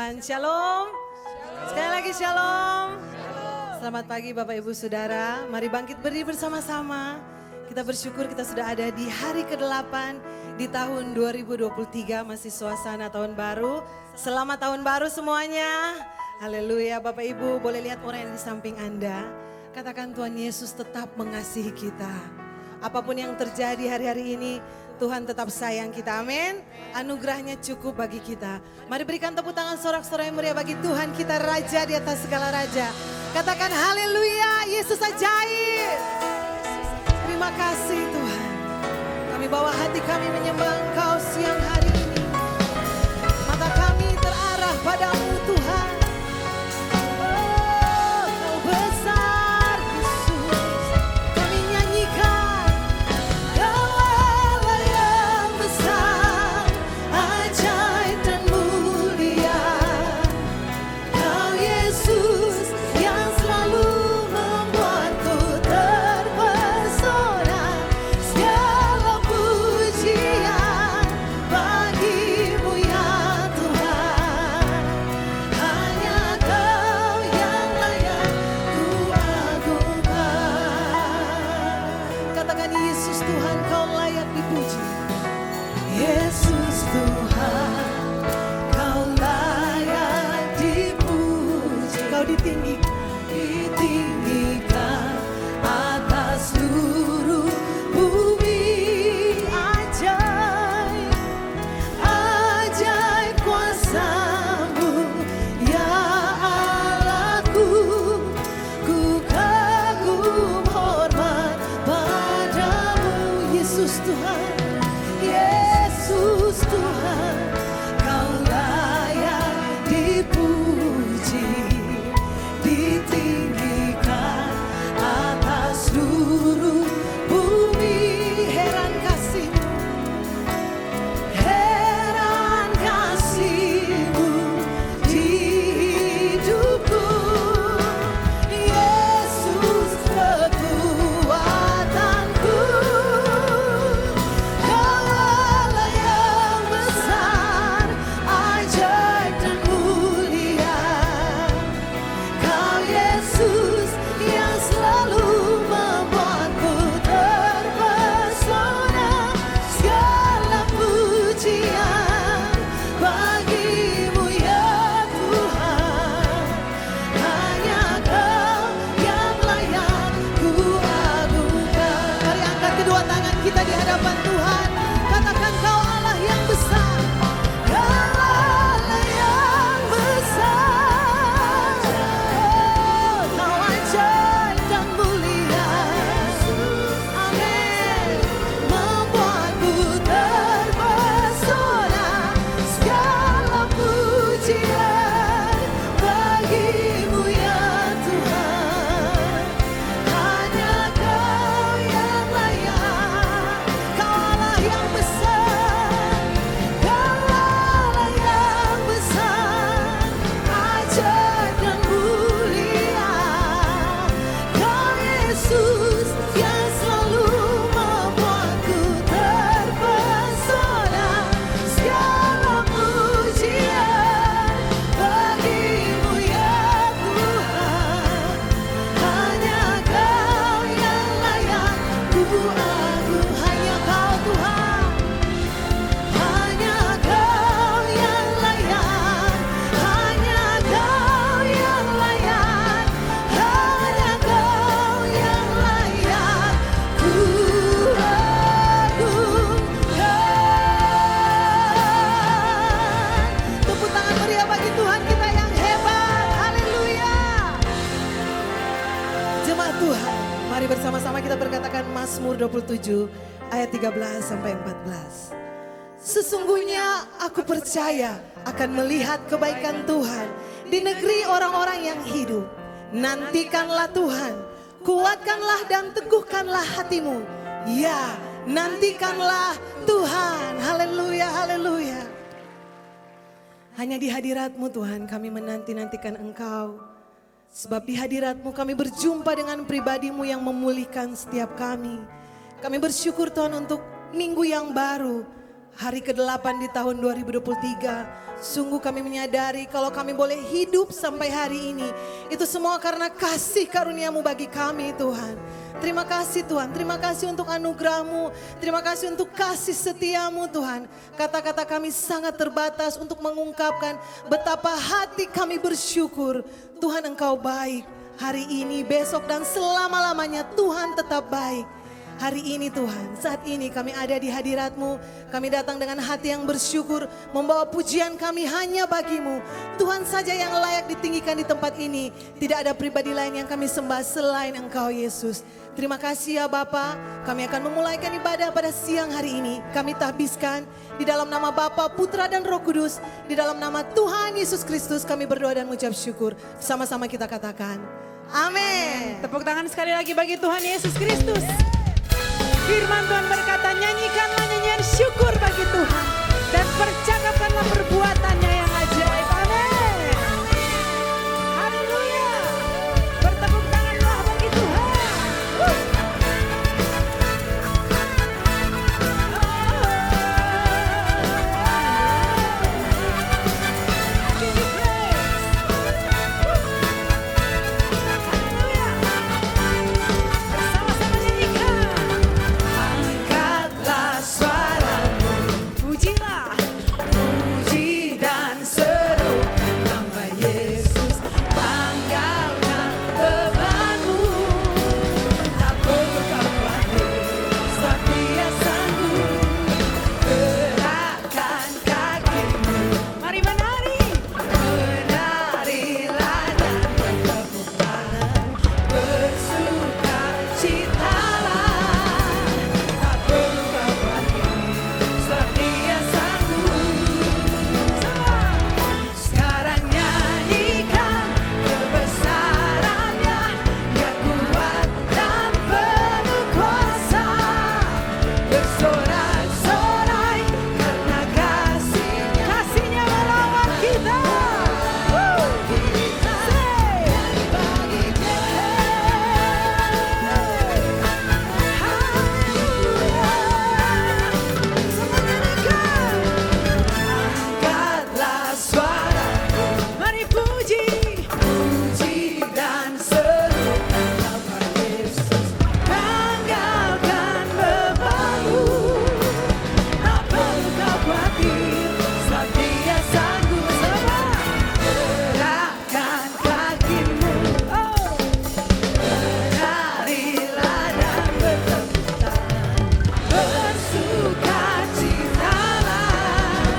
Tuhan. Shalom. Sekali lagi shalom. Selamat pagi Bapak Ibu Saudara. Mari bangkit berdiri bersama-sama. Kita bersyukur kita sudah ada di hari ke-8 di tahun 2023. Masih suasana tahun baru. Selamat tahun baru semuanya. Haleluya. Bapak Ibu boleh lihat orang yang di samping Anda. Katakan Tuhan Yesus tetap mengasihi kita. Apapun yang terjadi hari-hari ini, Tuhan tetap sayang kita, amin. Anugerahnya cukup bagi kita. Mari berikan tepuk tangan sorak-sorai yang meriah bagi Tuhan kita, Raja di atas segala raja. Katakan haleluya, Yesus ajaib. Terima kasih Tuhan. Kami bawa hati kami menyembah Engkau siang hari ini. Mata kami terarah padamu Tuhan. Bersama-sama kita berkatakan Mazmur 27 ayat 13 sampai 14. Sesungguhnya aku percaya akan melihat kebaikan Tuhan di negeri orang-orang yang hidup. Nantikanlah Tuhan, kuatkanlah dan teguhkanlah hatimu. Ya, nantikanlah Tuhan. Haleluya, haleluya. Hanya di hadirat-Mu Tuhan kami menanti-nantikan Engkau. Sebab di hadirat-Mu kami berjumpa dengan pribadi-Mu yang memulihkan setiap kami. Kami bersyukur Tuhan untuk minggu yang baru. hari ke-8 di tahun 2023. Sungguh kami menyadari kalau kami boleh hidup sampai hari ini. Itu semua karena kasih karunia-Mu bagi kami Tuhan. Terima kasih Tuhan, terima kasih untuk anugerah-Mu. Terima kasih untuk kasih setia-Mu Tuhan. Kata-kata kami sangat terbatas untuk mengungkapkan betapa hati kami bersyukur. Tuhan Engkau baik. Hari ini, besok dan selama-lamanya Tuhan tetap baik. Hari ini Tuhan, saat ini kami ada di hadirat-Mu. Kami datang dengan hati yang bersyukur, membawa pujian kami hanya bagi-Mu. Tuhan saja yang layak ditinggikan di tempat ini. Tidak ada pribadi lain yang kami sembah selain Engkau Yesus. Terima kasih ya Bapa. Kami akan memulaikan ibadah pada siang hari ini. Kami tahbiskan di dalam nama Bapa, Putra dan Roh Kudus. Di dalam nama Tuhan Yesus Kristus kami berdoa dan mengucap syukur. Sama-sama kita katakan, amin. Tepuk tangan sekali lagi bagi Tuhan Yesus Kristus. Firman Tuhan berkata, nyanyikanlah nyanyian syukur bagi Tuhan dan percakapkanlah perbuatannya yang ajaib. Amin. Haleluya. Bertepuk tanganlah bagi Tuhan. Give you praise. Haleluya. Bersama-sama nyanyikan. Angkatlah suaramu, Pujilah. puji dan seru nama Yesus. Tanggalkan bebanmu, tak perlu kau khawatir, sebab Dia sanggup. Gerakkan kakimu, Mari menari. menarilah dan bertepuk tangan, bersukacitalah. Tak perlu kau khawatir, sebab Dia sanggup. Sekarang nyanyikan kebesaran-Nya, Dia kuat dan penuh kuasa. Bersorak-sorai karena kasih-Nya, Kasih-Nya melawat kita. kita bagi Dia. Angkatlah suaramu, Mari puji. puji dan seru nama Yesus. Tanggalkan bebanmu, tak perlu kau khawatir, sebab Dia sanggup. Gerakkan kakimu, menarilah dan bertepuk tangan, bersukacitalah.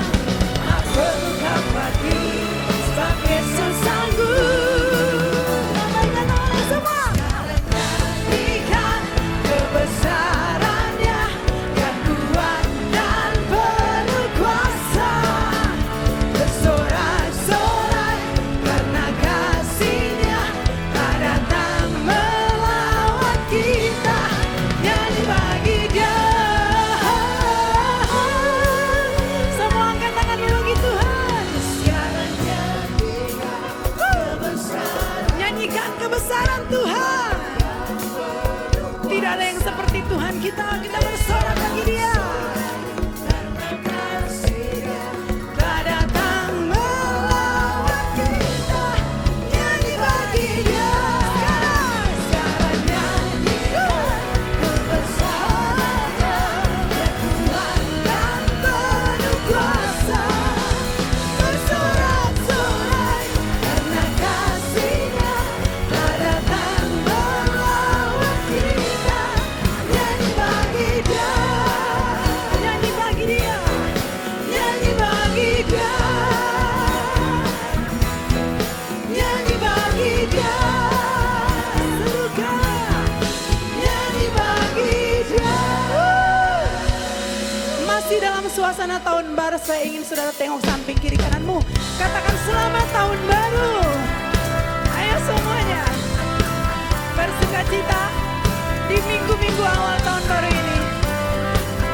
Tak perlu kau khawatir, sebab Yesus sanggup. Ramaikan oleh semua. Sekarang nyanyikan kebesaran-Nya, Dia kuat dan penuh kuasa. Bersorak-sorai karena kasih-Nya, tak datang melawat kita. Nyanyi bagi Dia. Semua angkat tangan bagi Tuhan. Sekarang nyanyikan kebesaran. Nyanyikan kebesaran Tuhan. Tidak ada yang seperti Tuhan kita. Kita bersorak bagi Dia. Tak datang melawat kita. Nyanyi bagi Dia. Sekarang nyanyikan kebesaran-Nya, Dia kuat dan penuh kuasa. Bersorak-sorai karena kasih-Nya, tak datang melawat kita. Nyanyi bagi Dia. Nyanyi bagi Dia. Nyanyi bagi Dia. Nyanyi bagi Dia. Serukan. Nyanyi bagi Dia. Masih dalam suasana tahun baru, saya ingin saudara tengok samping kiri kananmu. Katakan selamat tahun baru. Ayo semuanya. Bersukacita di minggu-minggu awal tahun baru ini.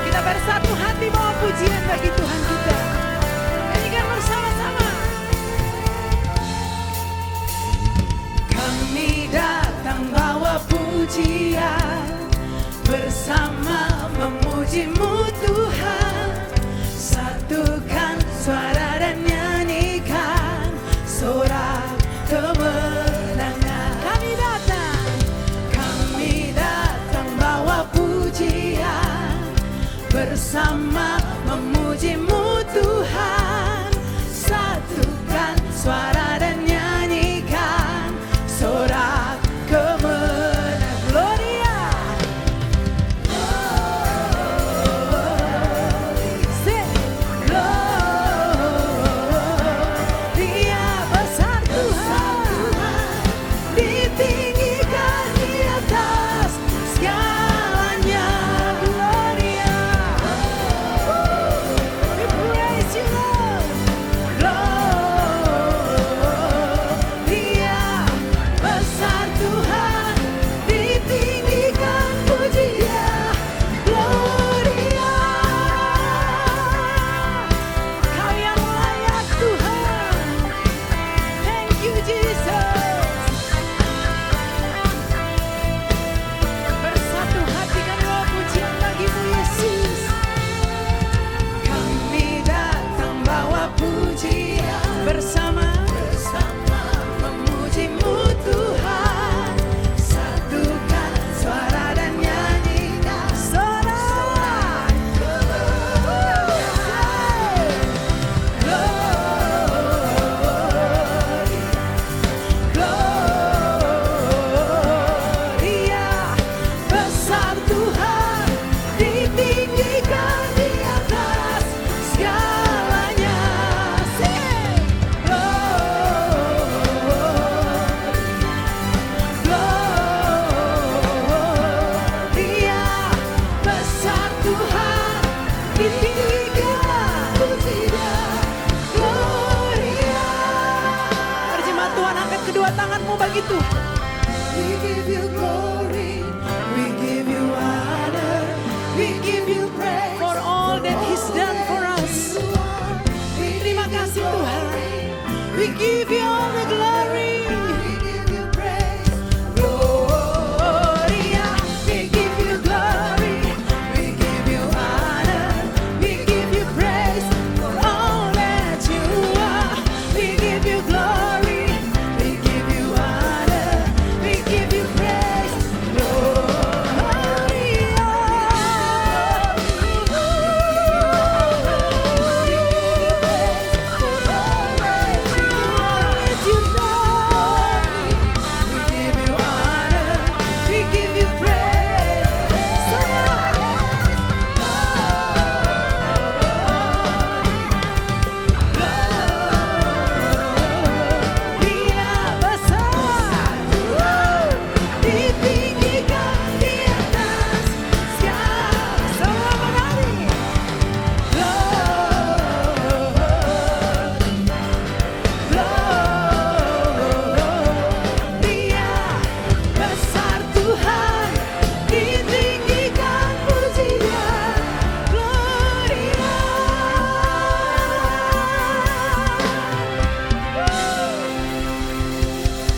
Kita bersatu hati bawa pujian bagi Tuhan kita. Nyanyikan bersama-sama. Kami datang bawa pujian, bersama memuji-Mu Tuhan. kedua tanganmu bagi Tuhan. We give you glory, we give you honor, we give you praise For all that He's done for us. Terima kasih Tuhan. We give you all the glory. We give you praise, Gloria. We give you glory, we give you honor, we give you praise for all that you are. We give you glory, we give you honor, we give you praise, Gloria.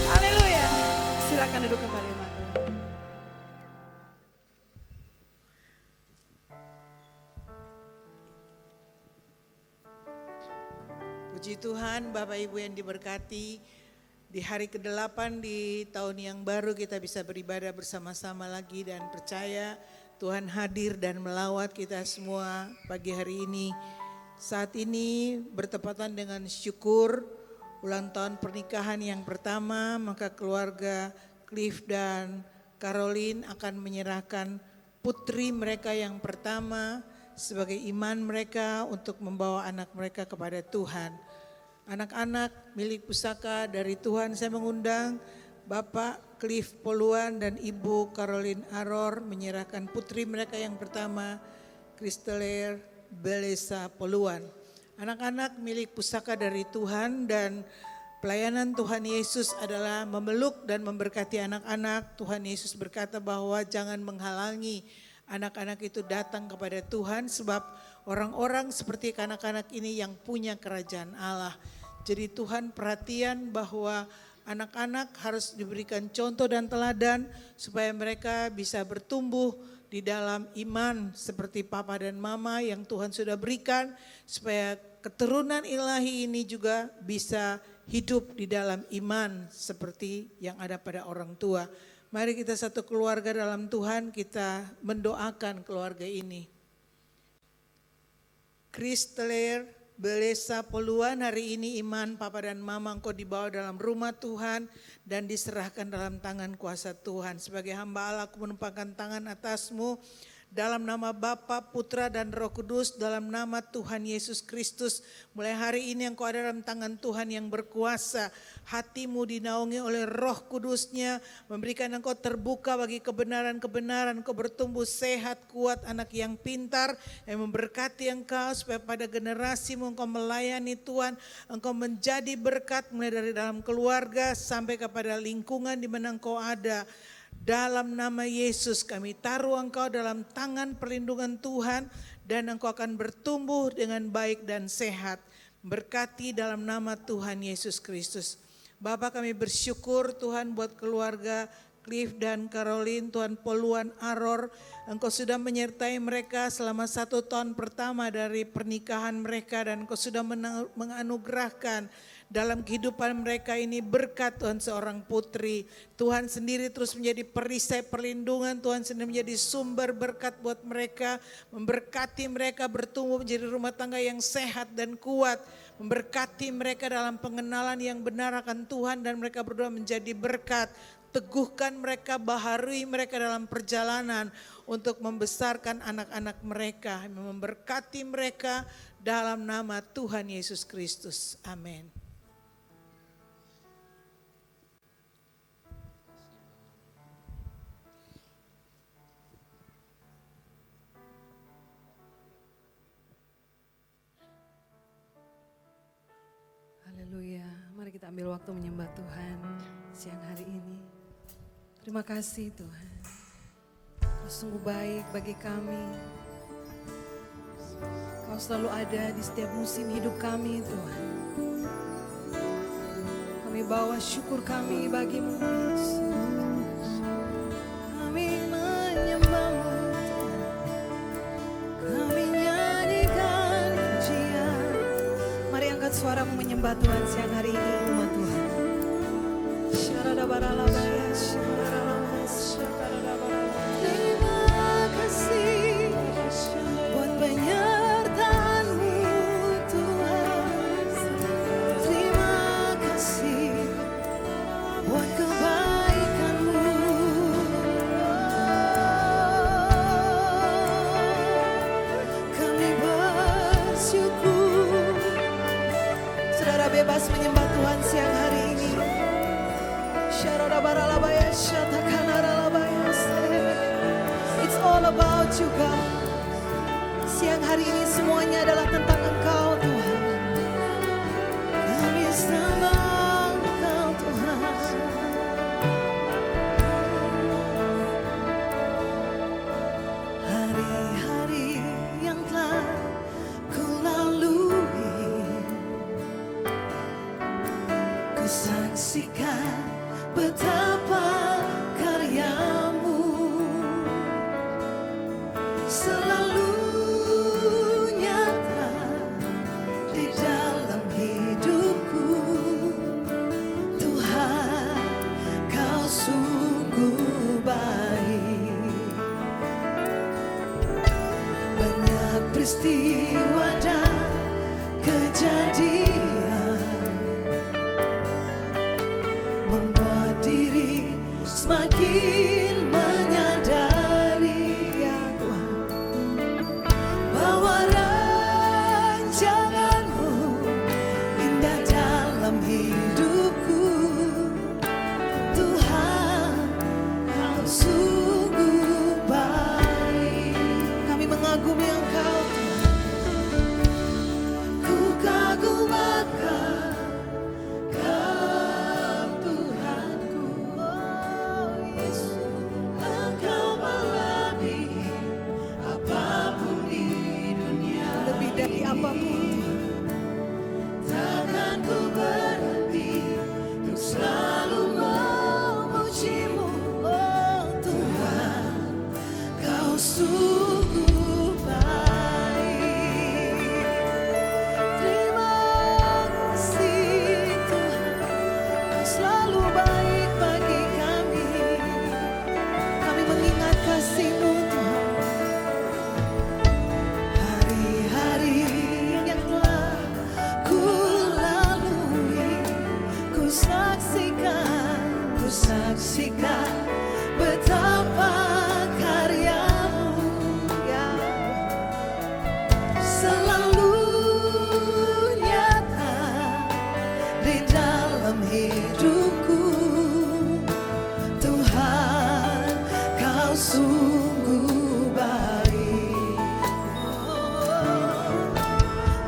Haleluya. Silakan duduk kembali, Matu. Puji Tuhan, Bapak Ibu yang diberkati, di hari ke-8 di tahun yang baru kita bisa beribadah bersama-sama lagi dan percaya Tuhan hadir dan melawat kita semua pagi hari ini. Saat ini bertepatan dengan syukur ulang tahun pernikahan yang pertama, maka keluarga Cliff dan Caroline akan menyerahkan putri mereka yang pertama sebagai iman mereka untuk membawa anak mereka kepada Tuhan. Anak-anak milik pusaka dari Tuhan, saya mengundang Bapak Cliff Poluan dan Ibu Caroline Aror menyerahkan putri mereka yang pertama, Kristeler Belesa Poluan. Anak-anak milik pusaka dari Tuhan dan pelayanan Tuhan Yesus adalah memeluk dan memberkati anak-anak. Tuhan Yesus berkata bahwa jangan menghalangi anak-anak itu datang kepada Tuhan sebab orang-orang seperti anak-anak ini yang punya kerajaan Allah. Jadi Tuhan perhatian bahwa anak-anak harus diberikan contoh dan teladan supaya mereka bisa bertumbuh di dalam iman seperti papa dan mama yang Tuhan sudah berikan, supaya keturunan ilahi ini juga bisa hidup di dalam iman seperti yang ada pada orang tua. Mari kita satu keluarga dalam Tuhan, kita mendoakan keluarga ini. Kristeler Belesa Poluan, hari ini iman papa dan mama engkau dibawa dalam rumah Tuhan dan diserahkan dalam tangan kuasa Tuhan. Sebagai hamba Allah aku menumpahkan tangan atasmu dalam nama Bapa, Putra dan Roh Kudus, dalam nama Tuhan Yesus Kristus. Mulai hari ini engkau ada dalam tangan Tuhan yang berkuasa. Hatimu dinaungi oleh Roh Kudusnya, memberikan engkau terbuka bagi kebenaran-kebenaran. Engkau bertumbuh sehat, kuat, anak yang pintar, yang memberkati engkau supaya pada generasimu engkau melayani Tuhan. Engkau menjadi berkat mulai dari dalam keluarga sampai kepada lingkungan di mana engkau ada. Dalam nama Yesus kami taruh engkau dalam tangan perlindungan Tuhan dan engkau akan bertumbuh dengan baik dan sehat. Berkati dalam nama Tuhan Yesus Kristus. Bapak kami bersyukur Tuhan buat keluarga Cliff dan Caroline, Tuhan Poluan Aror. Engkau sudah menyertai mereka selama 1 tahun pertama dari pernikahan mereka dan engkau sudah menganugerahkan dalam kehidupan mereka ini berkat Tuhan seorang putri. Tuhan sendiri terus menjadi perisai perlindungan, Tuhan sendiri menjadi sumber berkat buat mereka. Memberkati mereka bertumbuh menjadi rumah tangga yang sehat dan kuat. Memberkati mereka dalam pengenalan yang benar akan Tuhan dan mereka berdua menjadi berkat. Teguhkan mereka, baharui mereka dalam perjalanan untuk membesarkan anak-anak mereka. Memberkati mereka dalam nama Tuhan Yesus Kristus. Amin. Haleluya. Mari kita ambil waktu menyembah Tuhan siang hari ini. Terima kasih Tuhan. Kau sungguh baik bagi kami. Kau selalu ada di setiap musim hidup kami Tuhan. Kami bawa syukur kami bagimu Yesus. Kami menyembah-Mu Tuhan. Kami nyanyikan pujian. Mari angkat suaramu menyembah Tuhan siang hari ini umat Tuhan. Syaradabaralabaya, syaradabaralabaya, syaradabaralabaya. Terima kasih buat penyertaan-Mu Tuhan. Terima kasih buat kebaikan-Mu. Kami bersyukur. Saudara bebas menyembah Tuhan siang hari ini. Syaradabaralabaya, syatakanaralabaya. It's all about you God. Siang hari ini semuanya adalah tentang Engkau Tuhan. Kami sembah Engkau Tuhan. Hari-hari yang telah ku lalui, ku saksikan betapa karya-Mu selalu nyata di dalam hidupku. Tuhan, Kau sungguh baik. Banyak peristiwa dan kejadian membuat diri semakin menyadari ya Tuhan, bahwa rancangan-Mu indah dalam hidupku. Tuhan, Kau sungguh baik. Kami mengagumi Engkau Tuhan. Ku kagum akan Kau Tuhanku, oh Yesus. Engkau melebihi apapun di dunia. Lebih dari apapun takkan ku berhenti untuk selalu memuji-Mu, oh Tuhan. Kau sungguh baik. Terima kasih Tuhan, Kau selalu baik bagi kami. Kami mengingat kasih-Mu Tuhan. Hari-hari yang telah ku lalui, ku saksikan betapa karya-Mu ya selalu nyata di dalam hidupku. Tuhan, Kau sungguh baik.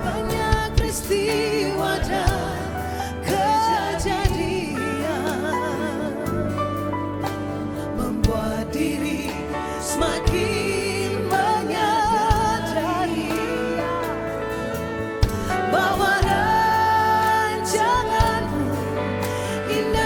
Banyak peristiwa dan kejadian membuat diri semakin menyadari bahwa rancangan-Mu indah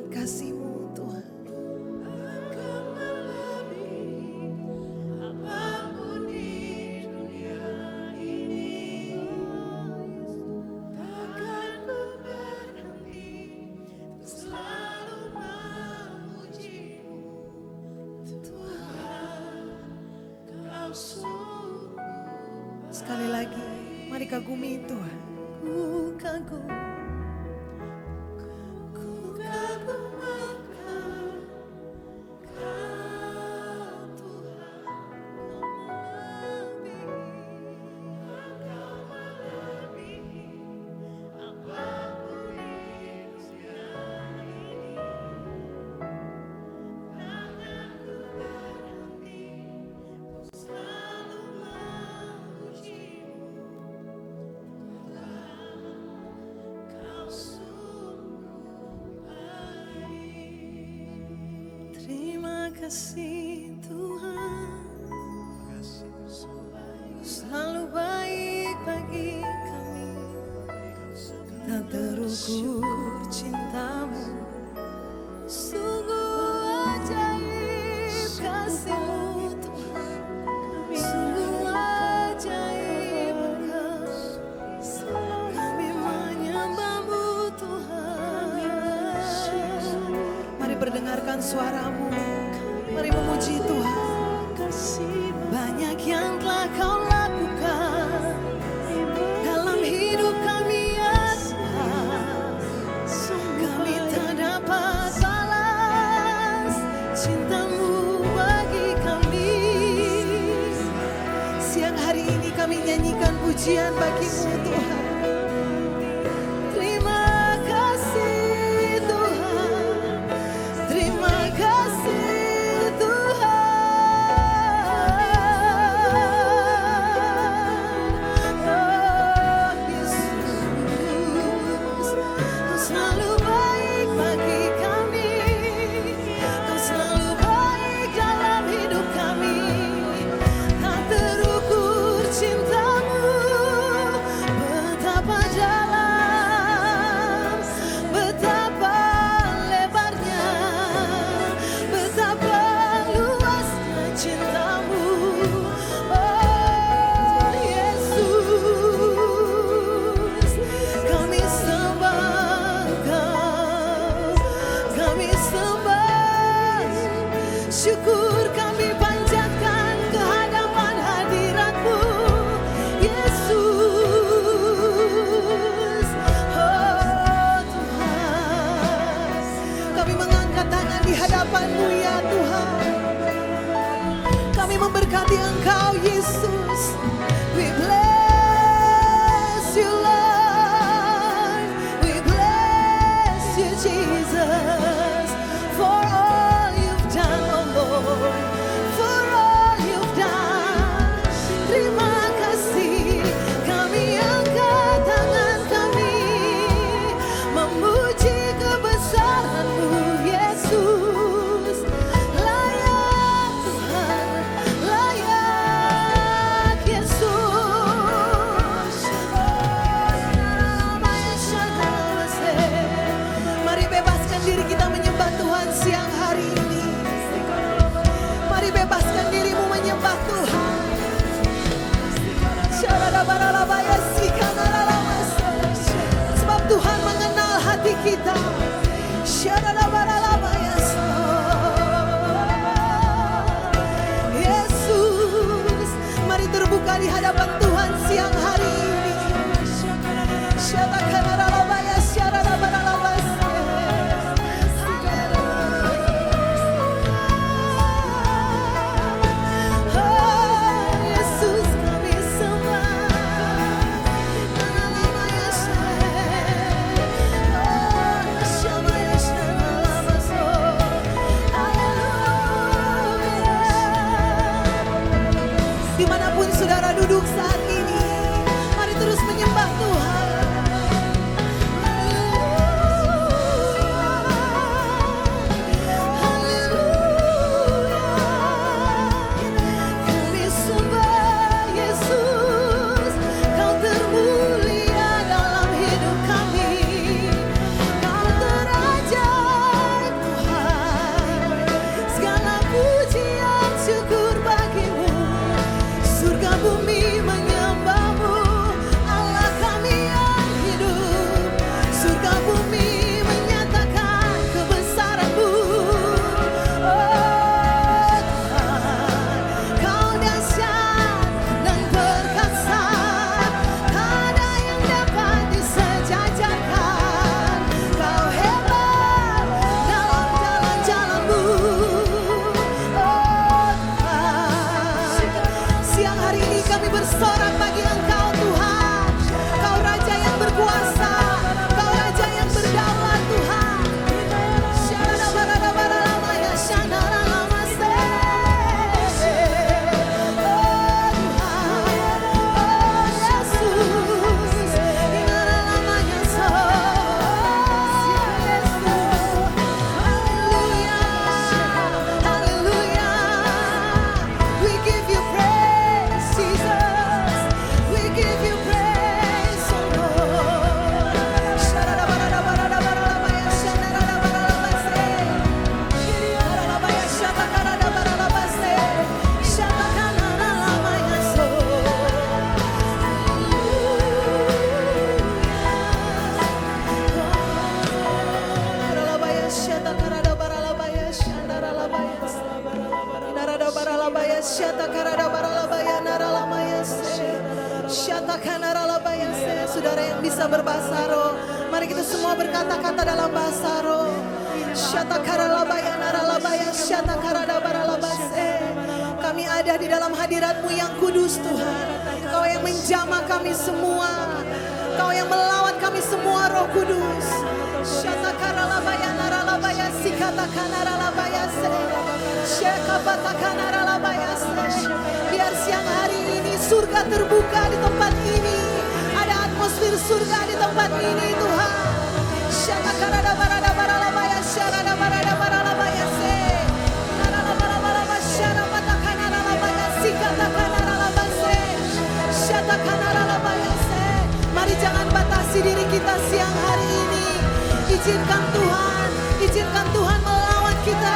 kasih-Mu Tuhan. Sekali lagi, mari kagumi Tuhan. Ku kagum, ku kagum Engkau, Kau Tuhan, Kau melebihi apapun manusia ini. Tanganku berhenti untuk selalu memuji-Mu. Terima kasih Tuhan, selalu baik bagi kami. Tak terukur cinta-Mu, sungguh ajaib kasih-Mu Tuhan. Sungguh ajaib Engkau, kami menyembah-Mu Tuhan. Mari perdengarkan suara-Mu, mari memuji Tuhan. Banyak yang telah Kau lakukan dalam hidup kami ya Tuhan. Kami tak dapat balas cinta-Mu bagi kami. Siang hari ini kami nyanyikan pujian bagi-Mu Tuhan. Terima kasih Tuhan, terima kasih Tuhan. Oh Yesus, Kau selalu baik bagi kami. Kau selalu baik dalam hidup kami. Tak terukur cinta-Mu, betapa dalam, betapa lebarnya, betapa luasnya cinta-Mu. Oh Yesus, kami sembah Engkau, kami sembah. Syukur kami panjatkan ke hadapan hadirat-Mu, Yesus. Oh Tuhan, kami mengangkat tangan di hadapan-Mu ya Tuhan. Kami memberkati Engkau Yesus. We bless You Lord, we bless You Jesus, for all You've done, oh Lord, for all You've done. Terima kasih, kami angkat tangan kami, memuji kebesaran-Mu Yesus. Layak Tuhan, layak Yesus. Mari bebaskan diri kita berbahasa roh. Mari kita semua berkata-kata dalam bahasa roh. Kami ada di dalam hadirat-Mu yang kudus Tuhan. Kau yang menjamah kami semua. Kau yang melawat kami semua, Roh Kudus. Biar siang hari ini surga terbuka di tempat ini. Ada atmosfer surga di tempat ini Tuhan. Mari jangan batasi diri kita siang hari ini. Izinkan Tuhan melawat kita.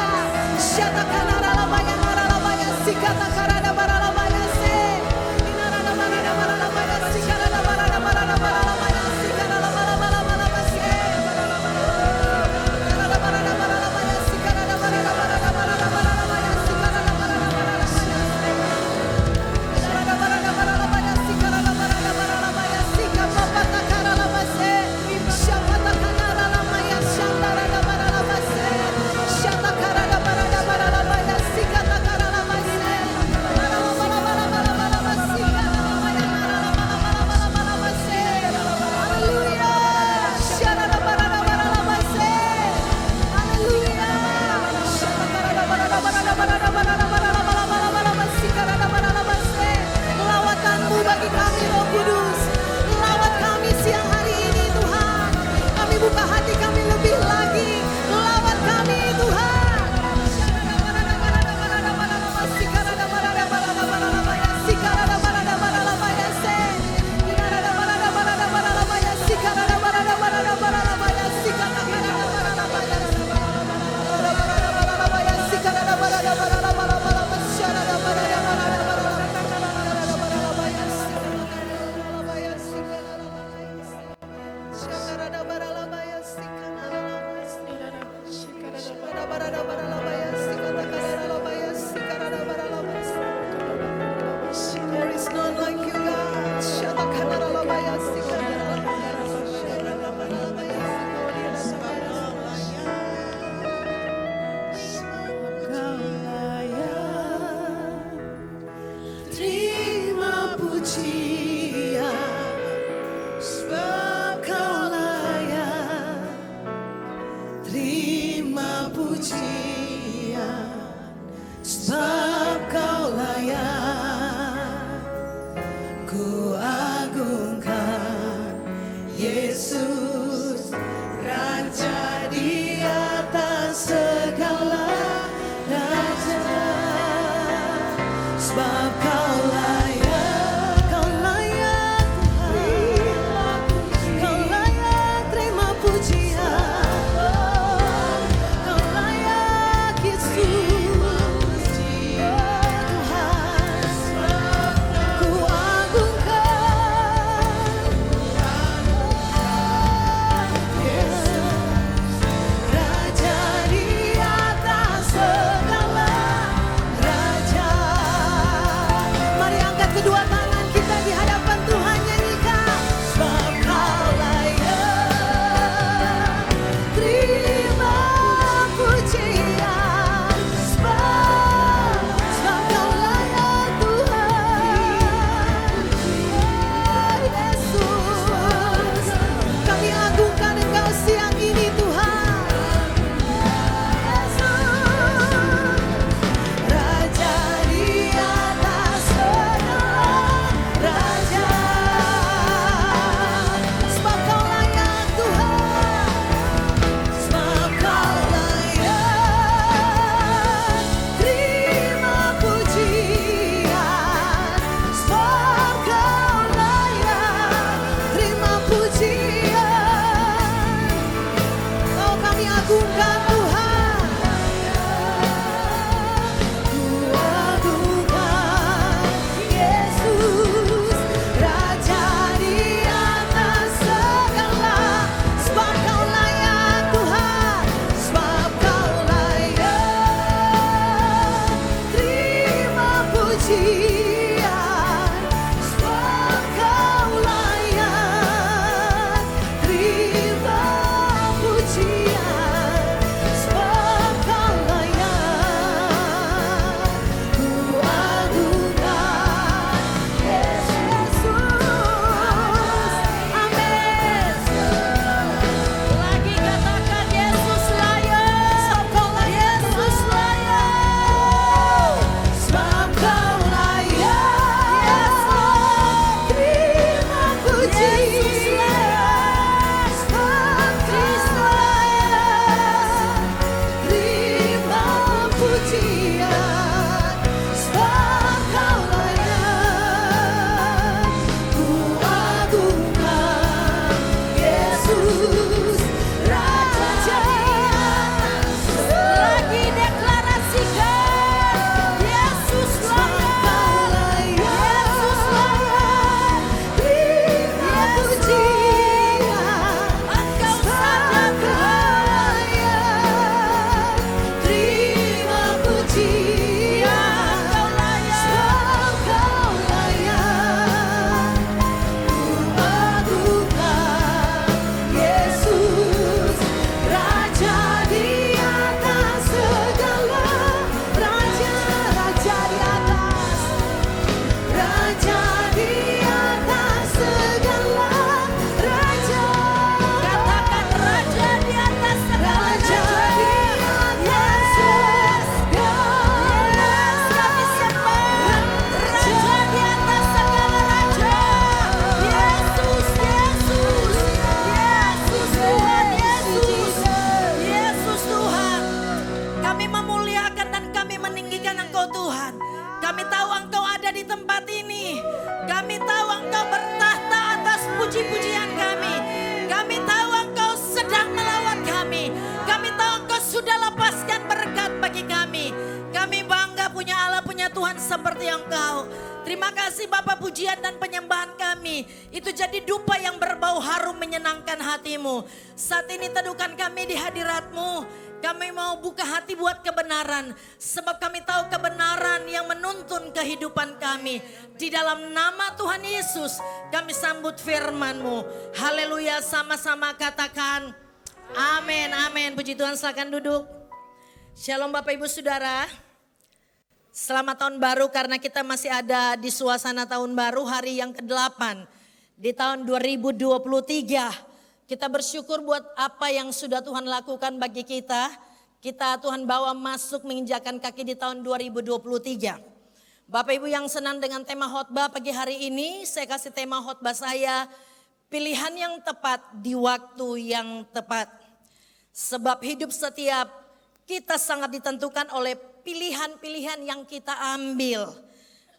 Lawatanmu bagi kami Roh Kudus. Lawat kami siang hari ini Tuhan. Kami buka hati kami lebih lagi. Lawat kami Tuhan. There is none like you, God. Terima pujian, sebab Kau layak. Terima pujian, sebab Kau layak. Ku agungkan Yesus, Raja di atas segala raja. Sebab Kau layak, Kau layak Tuhan. Kau layak terima pujian. Kau layak Yesus, Tuhan. Ku agungkan Yesus, Raja di atas segala raja. Mari angkat kedua tangan kita di hadapan Tuhan, nyanyikan. Sebab Kau layak, terima pujian. Sebab Kau layak Tuhan. Yesus, kami agungkan Engkau siang ini Tuhan. Yesus, Raja di atas segala raja. Sebab Kau layak Tuhan. Sebab Kau layak, terima pujian. Sebab Kau layak, terima pujian. Oh, kami agungkan Tuhan. Ku agungkan Yesus, Raja di atas segala. Sebab Kau layak Tuhan. Sebab Kau layak, terima pujian. Sebab Kau layak, Tuhan seperti Engkau. Terima kasih Bapa, pujian dan penyembahan kami itu jadi dupa yang berbau harum menyenangkan hati-Mu. Saat ini teduhkan kami di hadirat-Mu. Kami mau buka hati buat kebenaran. Sebab kami tahu kebenaran yang menuntun kehidupan kami. Di dalam nama Tuhan Yesus kami sambut firman-Mu. Haleluya, sama-sama katakan amin, amin. Puji Tuhan, silakan duduk. Shalom Bapak Ibu Saudara. Selamat tahun baru karena kita masih ada di suasana tahun baru, hari yang ke-8 di tahun 2023. Kita bersyukur buat apa yang sudah Tuhan lakukan bagi kita. Kita Tuhan bawa masuk menginjakan kaki di tahun 2023. Bapak Ibu yang senang dengan tema khotbah pagi hari ini, saya kasih tema khotbah saya, pilihan yang tepat di waktu yang tepat. Sebab hidup setiap kita sangat ditentukan oleh pilihan-pilihan yang kita ambil.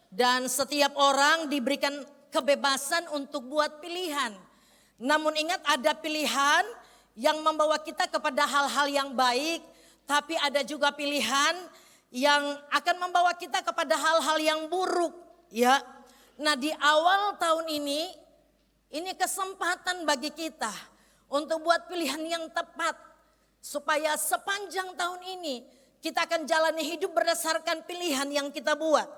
Dan setiap orang diberikan kebebasan untuk buat pilihan. Namun ingat, ada pilihan yang membawa kita kepada hal-hal yang baik. Tapi ada juga pilihan yang akan membawa kita kepada hal-hal yang buruk. Ya. Nah, di awal tahun ini kesempatan bagi kita untuk buat pilihan yang tepat. Supaya sepanjang tahun ini kita akan jalani hidup berdasarkan pilihan yang kita buat.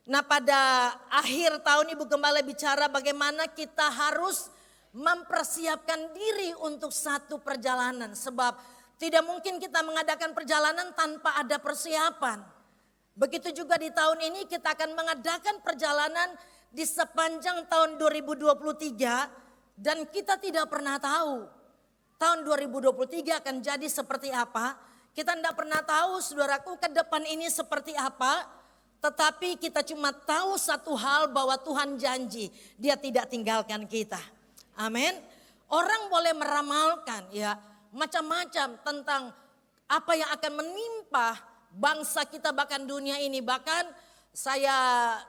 Nah, pada akhir tahun Ibu Gembala bicara bagaimana kita harus mempersiapkan diri untuk satu perjalanan. Sebab tidak mungkin kita mengadakan perjalanan tanpa ada persiapan. Begitu juga di tahun ini kita akan mengadakan perjalanan di sepanjang tahun 2023. Dan kita tidak pernah tahu tahun 2023 akan jadi seperti apa. Kita tidak pernah tahu saudaraku ke depan ini seperti apa. Tetapi kita cuma tahu satu hal, bahwa Tuhan janji Dia tidak tinggalkan kita. Amin. Orang boleh meramalkan ya macam-macam tentang apa yang akan menimpa bangsa kita bahkan dunia ini. Bahkan saya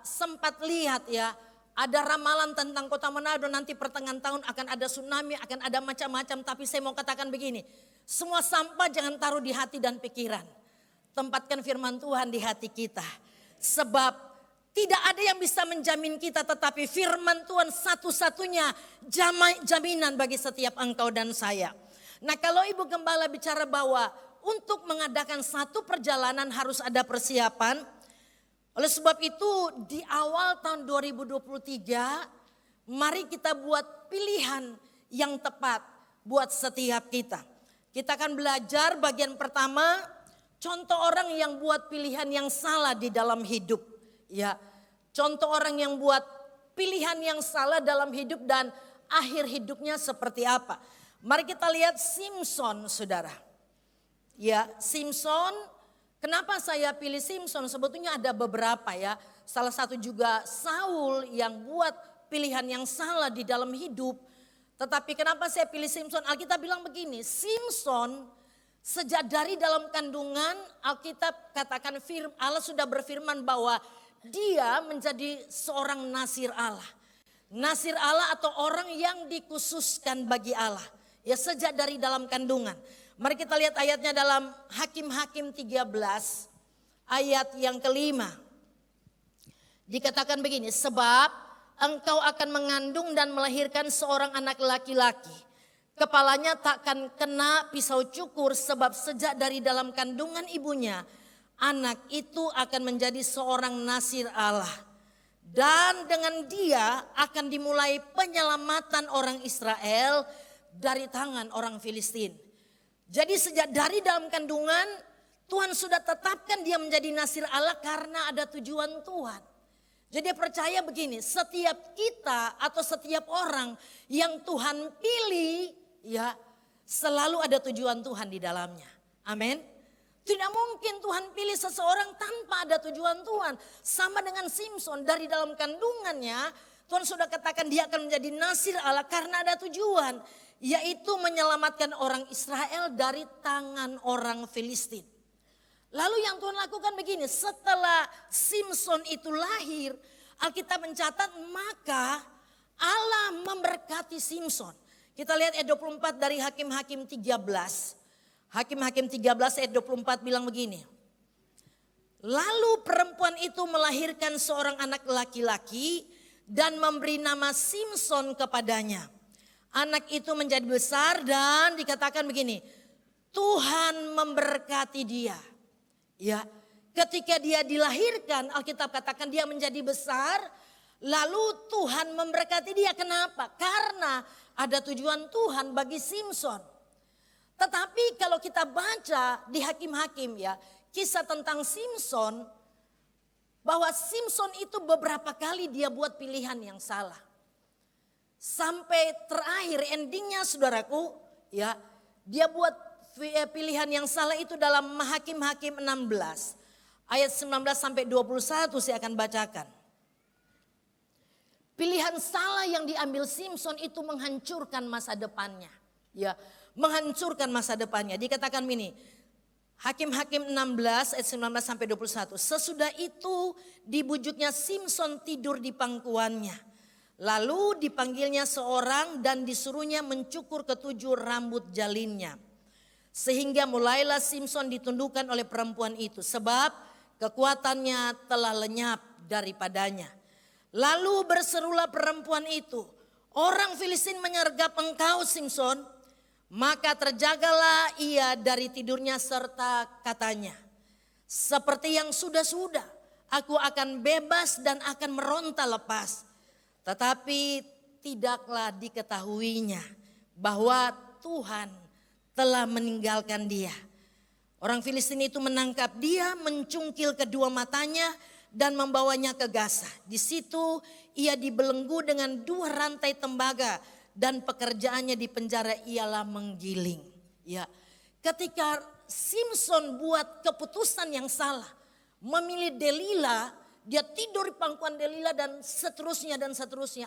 sempat lihat ya, ada ramalan tentang Kota Manado nanti pertengahan tahun akan ada tsunami, akan ada macam-macam. Tapi saya mau katakan begini, semua sampah jangan taruh di hati dan pikiran. Tempatkan firman Tuhan di hati kita. Sebab tidak ada yang bisa menjamin kita, tetapi firman Tuhan satu-satunya jaminan bagi setiap engkau dan saya. Nah, kalau Ibu Gembala bicara bahwa untuk mengadakan satu perjalanan harus ada persiapan. Oleh sebab itu di awal tahun 2023 mari kita buat pilihan yang tepat buat setiap kita. Kita akan belajar bagian pertama, contoh orang yang buat pilihan yang salah di dalam hidup. Ya, contoh orang yang buat pilihan yang salah dalam hidup dan akhir hidupnya seperti apa. Mari kita lihat Simson, saudara. Ya, Simson, kenapa saya pilih Simson? Sebetulnya ada beberapa ya. Salah satu juga Saul yang buat pilihan yang salah di dalam hidup. Tetapi kenapa saya pilih Simson? Alkitab bilang begini, Simson sejak dari dalam kandungan Alkitab katakan Allah sudah berfirman bahwa dia menjadi seorang nasir Allah. Nasir Allah atau orang yang dikhususkan bagi Allah. Ya, sejak dari dalam kandungan. Mari kita lihat ayatnya dalam Hakim-Hakim 13 ayat yang kelima. Dikatakan begini, sebab engkau akan mengandung dan melahirkan seorang anak laki-laki. Kepalanya takkan kena pisau cukur, sebab sejak dari dalam kandungan ibunya anak itu akan menjadi seorang nasir Allah. Dan dengan dia akan dimulai penyelamatan orang Israel dari tangan orang Filistin. Jadi sejak dari dalam kandungan Tuhan sudah tetapkan dia menjadi nasir Allah karena ada tujuan Tuhan. Jadi percaya begini, setiap kita atau setiap orang yang Tuhan pilih ya selalu ada tujuan Tuhan di dalamnya. Amin. Tidak mungkin Tuhan pilih seseorang tanpa ada tujuan Tuhan. Sama dengan Simson, dari dalam kandungannya Tuhan sudah katakan dia akan menjadi nasir Allah karena ada tujuan. Yaitu menyelamatkan orang Israel dari tangan orang Filistin. Lalu yang Tuhan lakukan begini, setelah Simson itu lahir, Alkitab mencatat maka Allah memberkati Simson. Kita lihat ayat 24 dari Hakim-Hakim 13. Hakim-Hakim 13 ayat 24 bilang begini. Lalu perempuan itu melahirkan seorang anak laki-laki dan memberi nama Simson kepadanya. Anak itu menjadi besar dan dikatakan begini, Tuhan memberkati dia. Ya, ketika dia dilahirkan, Alkitab katakan dia menjadi besar, lalu Tuhan memberkati dia. Kenapa? Karena ada tujuan Tuhan bagi Simson. Tetapi kalau kita baca di Hakim-Hakim ya, kisah tentang Simson, bahwa Simson itu beberapa kali dia buat pilihan yang salah. Sampai terakhir endingnya saudaraku, ya, dia buat pilihan yang salah itu dalam Hakim-Hakim 16 ayat 19 sampai 21 saya akan bacakan. Pilihan salah yang diambil Simson itu menghancurkan masa depannya. Ya, menghancurkan masa depannya. Dikatakan ini, Hakim-Hakim 16 ayat 19 sampai 21. Sesudah itu dibujuknya Simson tidur di pangkuannya. Lalu dipanggilnya seorang dan disuruhnya mencukur ketujuh rambut jalinnya. Sehingga mulailah Simson ditundukkan oleh perempuan itu. Sebab kekuatannya telah lenyap daripadanya. Lalu berserulah perempuan itu, orang Filistin menyergap engkau Simson. Maka terjagalah ia dari tidurnya serta katanya, seperti yang sudah-sudah, aku akan bebas dan akan meronta lepas. Tetapi tidaklah diketahuinya bahwa Tuhan telah meninggalkan dia. Orang Filistin itu menangkap dia, mencungkil kedua matanya dan membawanya ke Gaza. Di situ ia dibelenggu dengan 2 rantai tembaga. Dan pekerjaannya di penjara ialah menggiling. Ya, ketika Simson buat keputusan yang salah, memilih Delila, dia tidur di pangkuan Delila dan seterusnya.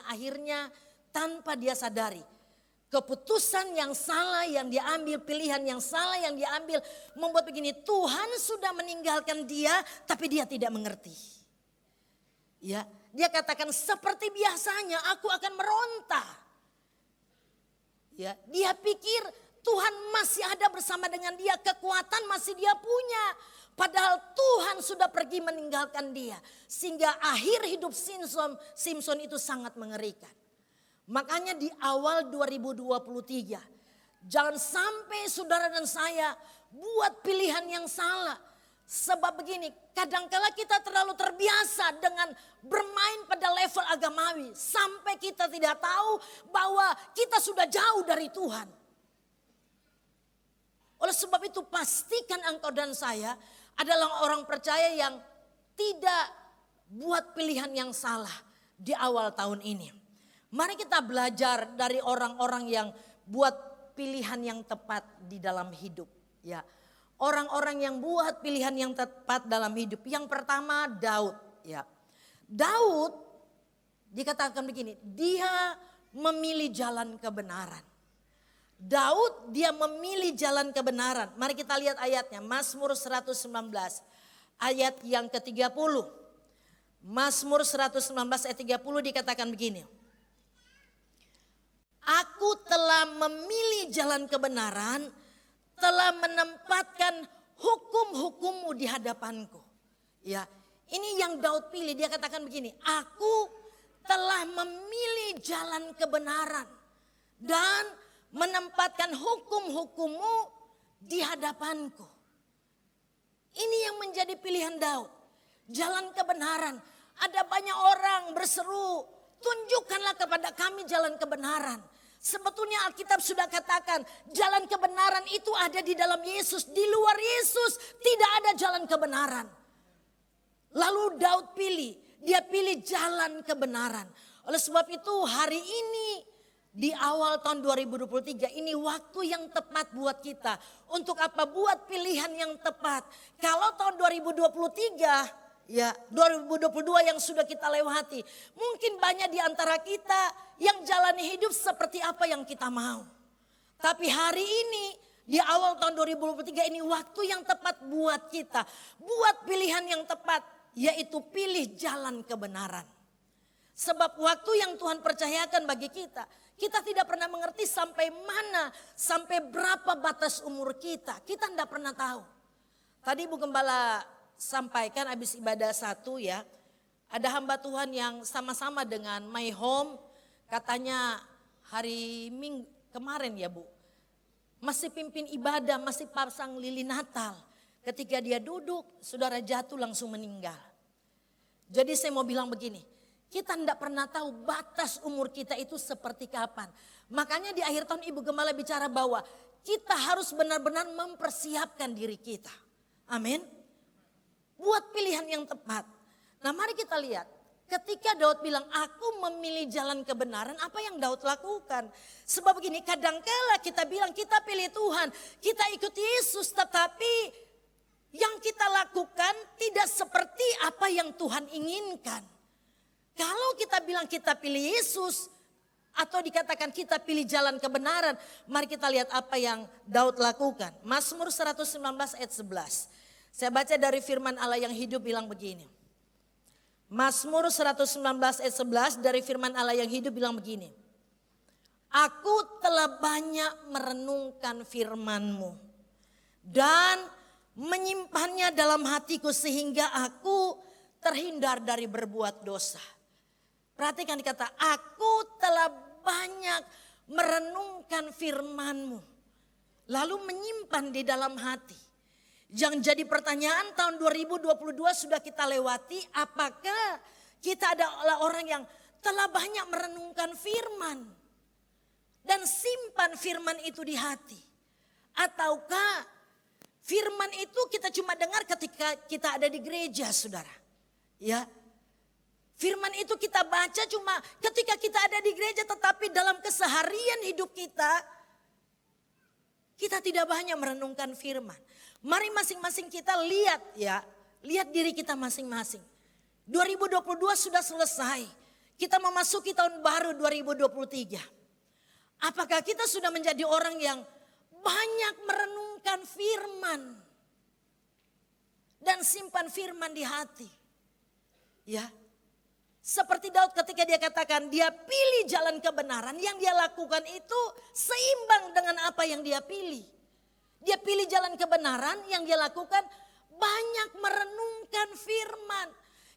Akhirnya tanpa dia sadari, keputusan yang salah yang diambil, pilihan yang salah yang diambil, membuat begini, Tuhan sudah meninggalkan dia, tapi dia tidak mengerti. Ya, dia katakan seperti biasanya aku akan meronta. Ya, dia pikir Tuhan masih ada bersama dengan dia, kekuatan masih dia punya. Padahal Tuhan sudah pergi meninggalkan dia. Sehingga akhir hidup Simson itu sangat mengerikan. Makanya di awal 2023, jangan sampai saudara dan saya buat pilihan yang salah. Sebab begini, kadangkala kita terlalu terbiasa dengan bermain pada level agamawi. Sampai kita tidak tahu bahwa kita sudah jauh dari Tuhan. Oleh sebab itu pastikan engkau dan saya adalah orang percaya yang tidak buat pilihan yang salah di awal tahun ini. Mari kita belajar dari orang-orang yang buat pilihan yang tepat di dalam hidup. Ya. Orang-orang yang buat pilihan yang tepat dalam hidup. Yang pertama Daud. Ya. Daud dikatakan begini, dia memilih jalan kebenaran. Daud dia memilih jalan kebenaran. Mari kita lihat ayatnya. Mazmur 119 ayat yang ke-30. Mazmur 119 ayat 30 dikatakan begini. Aku telah memilih jalan kebenaran, telah menempatkan hukum-hukummu di hadapanku. Ya, ini yang Daud pilih. Dia katakan begini, aku telah memilih jalan kebenaran dan menempatkan hukum-hukummu di hadapanku. Ini yang menjadi pilihan Daud. Jalan kebenaran. Ada banyak orang berseru, tunjukkanlah kepada kami jalan kebenaran. Sebetulnya Alkitab sudah katakan jalan kebenaran itu ada di dalam Yesus. Di luar Yesus tidak ada jalan kebenaran. Lalu Daud dia pilih jalan kebenaran. Oleh sebab itu hari ini di awal tahun 2023 ini waktu yang tepat buat kita. Untuk apa? Buat pilihan yang tepat. Kalau tahun 2023 ya 2022 yang sudah kita lewati. Mungkin banyak di antara kita yang jalani hidup seperti apa yang kita mau. Tapi hari ini di awal tahun 2023 ini waktu yang tepat buat kita. Buat pilihan yang tepat, yaitu pilih jalan kebenaran. Sebab waktu yang Tuhan percayakan bagi kita, kita tidak pernah mengerti sampai mana, sampai berapa batas umur kita. Kita tidak pernah tahu. Tadi Bu Gembala sampaikan habis ibadah satu ya. Ada hamba Tuhan yang sama-sama dengan My Home. Katanya hari Minggu kemarin ya Bu. Masih pimpin ibadah, masih pasang lilin Natal. Ketika dia duduk, saudara jatuh langsung meninggal. Jadi saya mau bilang begini. Kita tidak pernah tahu batas umur kita itu seperti kapan. Makanya di akhir tahun Ibu Gembala bicara bahwa kita harus benar-benar mempersiapkan diri kita. Amin. Buat pilihan yang tepat. Nah mari kita lihat. Ketika Daud bilang aku memilih jalan kebenaran, apa yang Daud lakukan? Sebab begini, kadangkala kita bilang kita pilih Tuhan. Kita ikut Yesus, tetapi yang kita lakukan tidak seperti apa yang Tuhan inginkan. Kalau kita bilang kita pilih Yesus atau dikatakan kita pilih jalan kebenaran, mari kita lihat apa yang Daud lakukan. Mazmur 119 ayat 11. Saya baca dari firman Allah yang hidup bilang begini. Mazmur 119 ayat 11 dari firman Allah yang hidup bilang begini. Aku telah banyak merenungkan firman-Mu dan menyimpannya dalam hatiku sehingga aku terhindar dari berbuat dosa. Perhatikan dikata, aku telah banyak merenungkan firman-Mu. Lalu menyimpan di dalam hati. Yang jadi pertanyaan tahun 2022 sudah kita lewati. Apakah kita adalah orang yang telah banyak merenungkan firman. Dan simpan firman itu di hati. Ataukah firman itu kita cuma dengar ketika kita ada di gereja saudara. Ya. Firman itu kita baca cuma ketika kita ada di gereja, tetapi dalam keseharian hidup kita tidak banyak merenungkan firman. Mari masing-masing kita lihat ya, lihat diri kita masing-masing. 2022 sudah selesai, kita memasuki tahun baru 2023. Apakah kita sudah menjadi orang yang banyak merenungkan firman dan simpan firman di hati? Ya. Seperti Daud ketika dia katakan dia pilih jalan kebenaran, yang dia lakukan itu seimbang dengan apa yang dia pilih. Dia pilih jalan kebenaran, yang dia lakukan banyak merenungkan firman.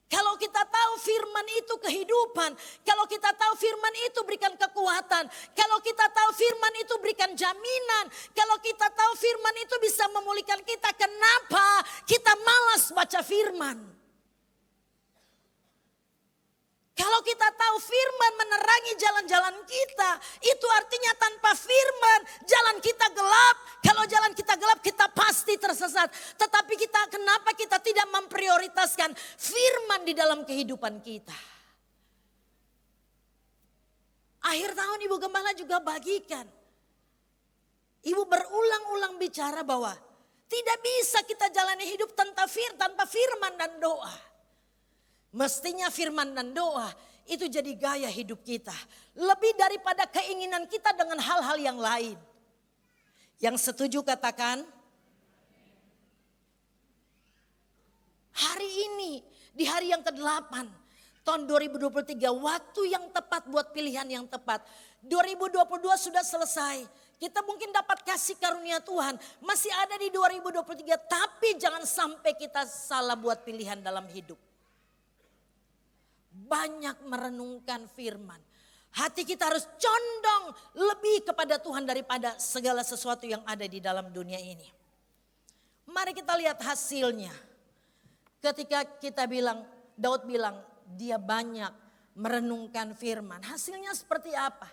Kalau kita tahu firman itu kehidupan, kalau kita tahu firman itu berikan kekuatan, kalau kita tahu firman itu berikan jaminan, kalau kita tahu firman itu bisa memulihkan kita, kenapa kita malas baca firman? Kalau kita tahu firman menerangi jalan-jalan kita, itu artinya tanpa firman jalan kita gelap. Kalau jalan kita gelap kita pasti tersesat. Tetapi kenapa kita tidak memprioritaskan firman di dalam kehidupan kita? Akhir tahun Ibu Gembala juga bagikan. Ibu berulang-ulang bicara bahwa tidak bisa kita jalani hidup tanpa firman dan doa. Mestinya firman dan doa itu jadi gaya hidup kita. Lebih daripada keinginan kita dengan hal-hal yang lain. Yang setuju katakan. Hari ini, di hari yang ke-8 tahun 2023, waktu yang tepat buat pilihan yang tepat. 2022 sudah selesai. Kita mungkin dapat kasih karunia Tuhan. Masih ada di 2023, tapi jangan sampai kita salah buat pilihan dalam hidup. Banyak merenungkan firman. Hati kita harus condong lebih kepada Tuhan daripada segala sesuatu yang ada di dalam dunia ini. Mari kita lihat hasilnya. Ketika kita bilang, Daud bilang dia banyak merenungkan firman. Hasilnya seperti apa?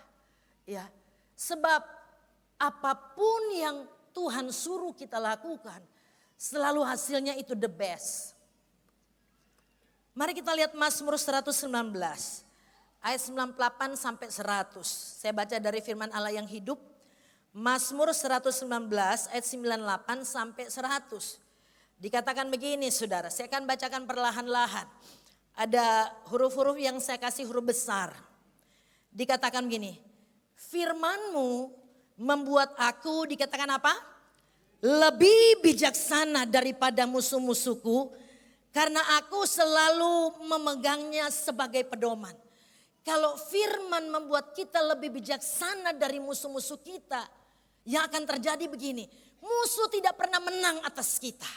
Ya, sebab apapun yang Tuhan suruh kita lakukan, selalu hasilnya itu the best. Mari kita lihat Mazmur 119 ayat 98 sampai 100. Saya baca dari firman Allah yang hidup. Mazmur 119 ayat 98 sampai 100. Dikatakan begini saudara, saya akan bacakan perlahan-lahan. Ada huruf-huruf yang saya kasih huruf besar. Dikatakan begini, firman-Mu membuat aku, dikatakan apa? Lebih bijaksana daripada musuh-musuhku. Karena aku selalu memegangnya sebagai pedoman. Kalau firman membuat kita lebih bijaksana dari musuh-musuh kita, yang akan terjadi begini. Musuh tidak pernah menang atas kita.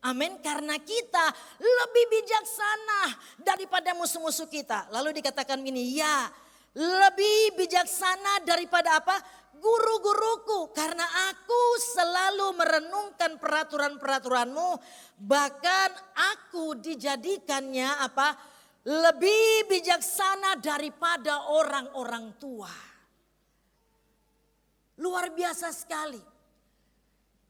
Amin, karena kita lebih bijaksana daripada musuh-musuh kita. Lalu dikatakan gini, ya lebih bijaksana daripada apa? Guru-guruku, karena aku selalu merenungkan peraturan-peraturanmu, bahkan aku dijadikannya apa? Lebih bijaksana daripada orang-orang tua. Luar biasa sekali.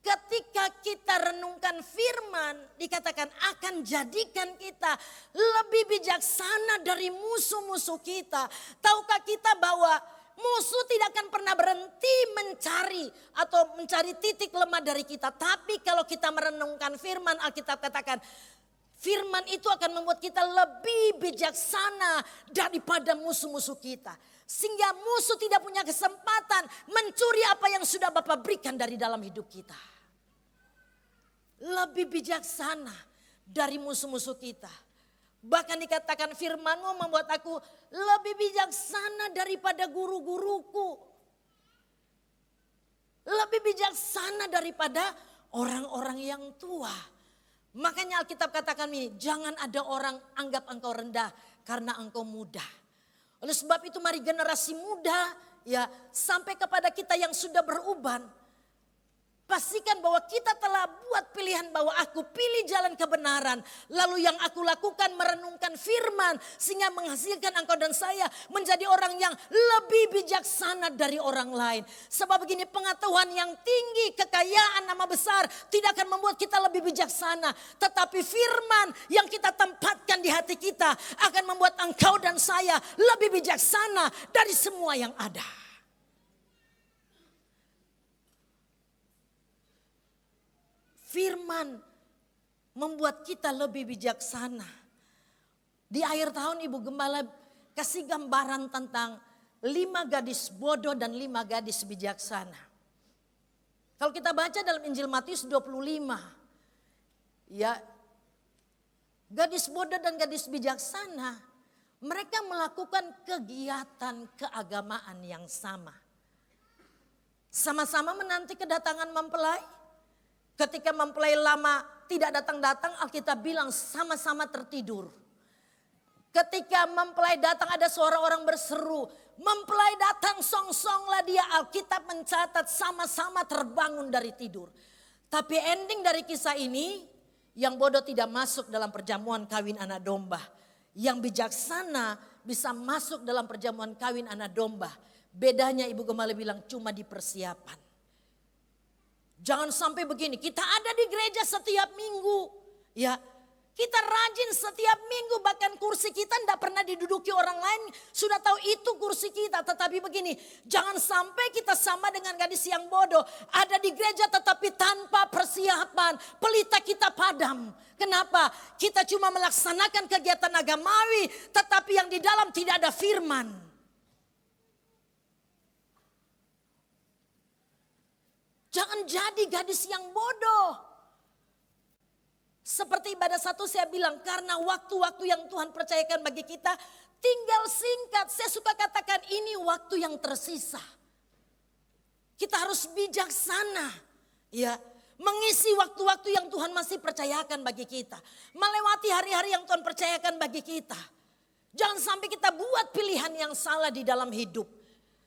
Ketika kita renungkan firman, dikatakan akan jadikan kita lebih bijaksana dari musuh-musuh kita. Tahukah kita bahwa musuh tidak akan pernah berhenti mencari atau mencari titik lemah dari kita. Tapi kalau kita merenungkan firman, Alkitab katakan firman itu akan membuat kita lebih bijaksana daripada musuh-musuh kita. Sehingga musuh tidak punya kesempatan mencuri apa yang sudah Bapa berikan dari dalam hidup kita. Lebih bijaksana dari musuh-musuh kita. Bahkan dikatakan firman-Mu membuat aku lebih bijaksana daripada guru-guruku. Lebih bijaksana daripada orang-orang yang tua. Makanya Alkitab katakan ini, jangan ada orang anggap engkau rendah karena engkau muda. Oleh sebab itu mari generasi muda ya sampai kepada kita yang sudah beruban. Pastikan bahwa kita telah buat pilihan bahwa aku pilih jalan kebenaran. Lalu yang aku lakukan merenungkan firman. Sehingga menghasilkan engkau dan saya menjadi orang yang lebih bijaksana dari orang lain. Sebab begini, pengetahuan yang tinggi, kekayaan, nama besar tidak akan membuat kita lebih bijaksana. Tetapi firman yang kita tempatkan di hati kita akan membuat engkau dan saya lebih bijaksana dari semua yang ada. Firman membuat kita lebih bijaksana. Di akhir tahun Ibu Gembala kasih gambaran tentang 5 gadis bodoh dan 5 gadis bijaksana. Kalau kita baca dalam Injil Matius 25. Ya, gadis bodoh dan gadis bijaksana, mereka melakukan kegiatan keagamaan yang sama. Sama-sama menanti kedatangan mempelai. Ketika mempelai lama tidak datang-datang, Alkitab bilang sama-sama tertidur. Ketika mempelai datang ada suara orang berseru, mempelai datang song-songlah dia. Alkitab mencatat sama-sama terbangun dari tidur. Tapi ending dari kisah ini, yang bodoh tidak masuk dalam perjamuan kawin anak domba. Yang bijaksana bisa masuk dalam perjamuan kawin anak domba. Bedanya Ibu Gembala bilang cuma di persiapan. Jangan sampai begini, kita ada di gereja setiap minggu. Ya, kita rajin setiap minggu, bahkan kursi kita tidak pernah diduduki orang lain. Sudah tahu itu kursi kita, tetapi begini, jangan sampai kita sama dengan gadis yang bodoh. Ada di gereja tetapi tanpa persiapan, pelita kita padam. Kenapa? Kita cuma melaksanakan kegiatan agamawi, tetapi yang di dalam tidak ada firman. Jangan jadi gadis yang bodoh. Seperti ibadah satu saya bilang, karena waktu-waktu yang Tuhan percayakan bagi kita tinggal singkat. Saya suka katakan ini waktu yang tersisa. Kita harus bijaksana. Ya, mengisi waktu-waktu yang Tuhan masih percayakan bagi kita. Melewati hari-hari yang Tuhan percayakan bagi kita. Jangan sampai kita buat pilihan yang salah di dalam hidup.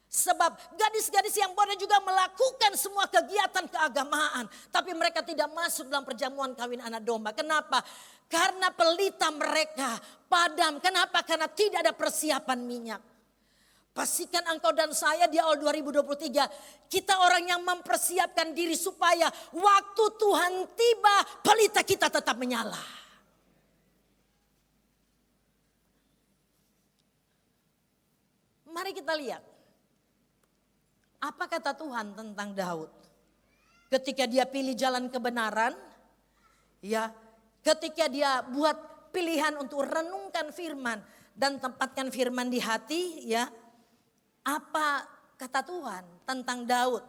Sebab gadis-gadis yang bodoh juga melakukan semua kegiatan keagamaan. Tapi mereka tidak masuk dalam perjamuan kawin anak domba. Kenapa? Karena pelita mereka padam. Kenapa? Karena tidak ada persiapan minyak. Pastikan engkau dan saya di awal 2023. Kita orang yang mempersiapkan diri supaya waktu Tuhan tiba pelita kita tetap menyala. Mari kita lihat. Apa kata Tuhan tentang Daud? Ketika dia pilih jalan kebenaran, ya, ketika dia buat pilihan untuk renungkan firman dan tempatkan firman di hati, ya. Apa kata Tuhan tentang Daud?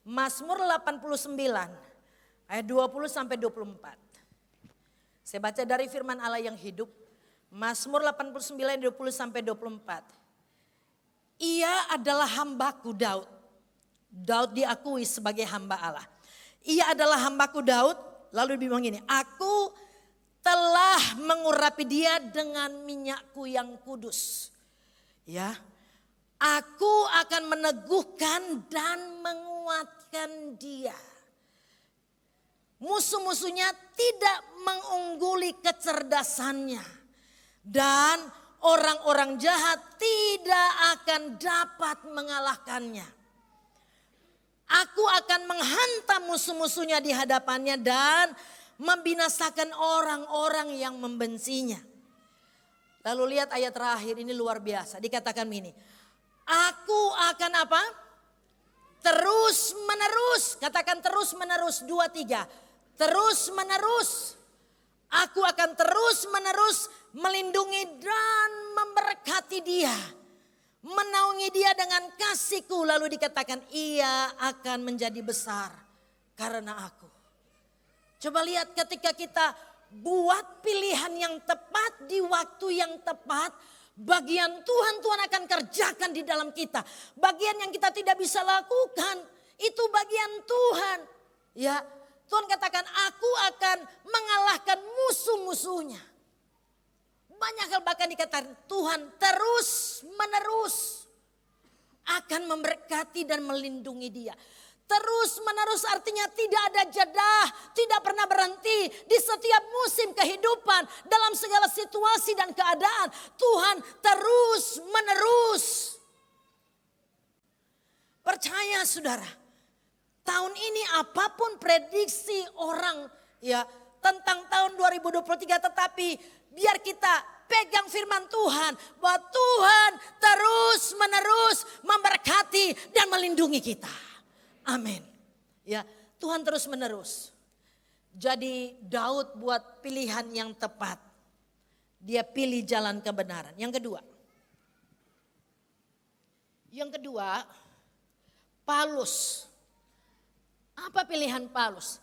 Mazmur 89 ayat 20 sampai 24. Saya baca dari firman Allah yang hidup. Mazmur 89 20 sampai 24. Ia adalah hambaku Daud. Daud diakui sebagai hamba Allah. Ia adalah hambaku Daud Lalu dia bilang gini, aku telah mengurapi dia dengan minyakku yang kudus. Ya, aku akan meneguhkan dan menguatkan dia. Musuh-musuhnya tidak mengungguli kecerdasannya. Dan orang-orang jahat tidak akan dapat mengalahkannya. Aku akan menghantam musuh-musuhnya di hadapannya dan membinasakan orang-orang yang membencinya. Lalu lihat ayat terakhir, ini luar biasa. Dikatakan begini, aku akan apa? Terus menerus, katakan terus menerus, 2, 3. Terus menerus, aku akan terus menerus melindungi dan memberkati dia. Menaungi dia dengan kasihku. Lalu dikatakan ia akan menjadi besar karena aku. Coba lihat ketika kita buat pilihan yang tepat di waktu yang tepat. Bagian Tuhan akan kerjakan di dalam kita. Bagian yang kita tidak bisa lakukan itu bagian Tuhan. Ya, Tuhan katakan aku akan mengalahkan musuh-musuhnya. Banyak hal bahkan dikatakan Tuhan terus menerus akan memberkati dan melindungi dia. Terus menerus artinya tidak ada jeda, tidak pernah berhenti di setiap musim kehidupan, dalam segala situasi dan keadaan. Tuhan terus menerus. Percaya saudara, tahun ini apapun prediksi orang ya tentang tahun 2023, tetapi biar kita pegang firman Tuhan bahwa Tuhan terus menerus memberkati dan melindungi kita. Amin. Ya, Tuhan terus menerus. Jadi Daud buat pilihan yang tepat. Dia pilih jalan kebenaran. Yang kedua, Paulus. Apa pilihan Paulus?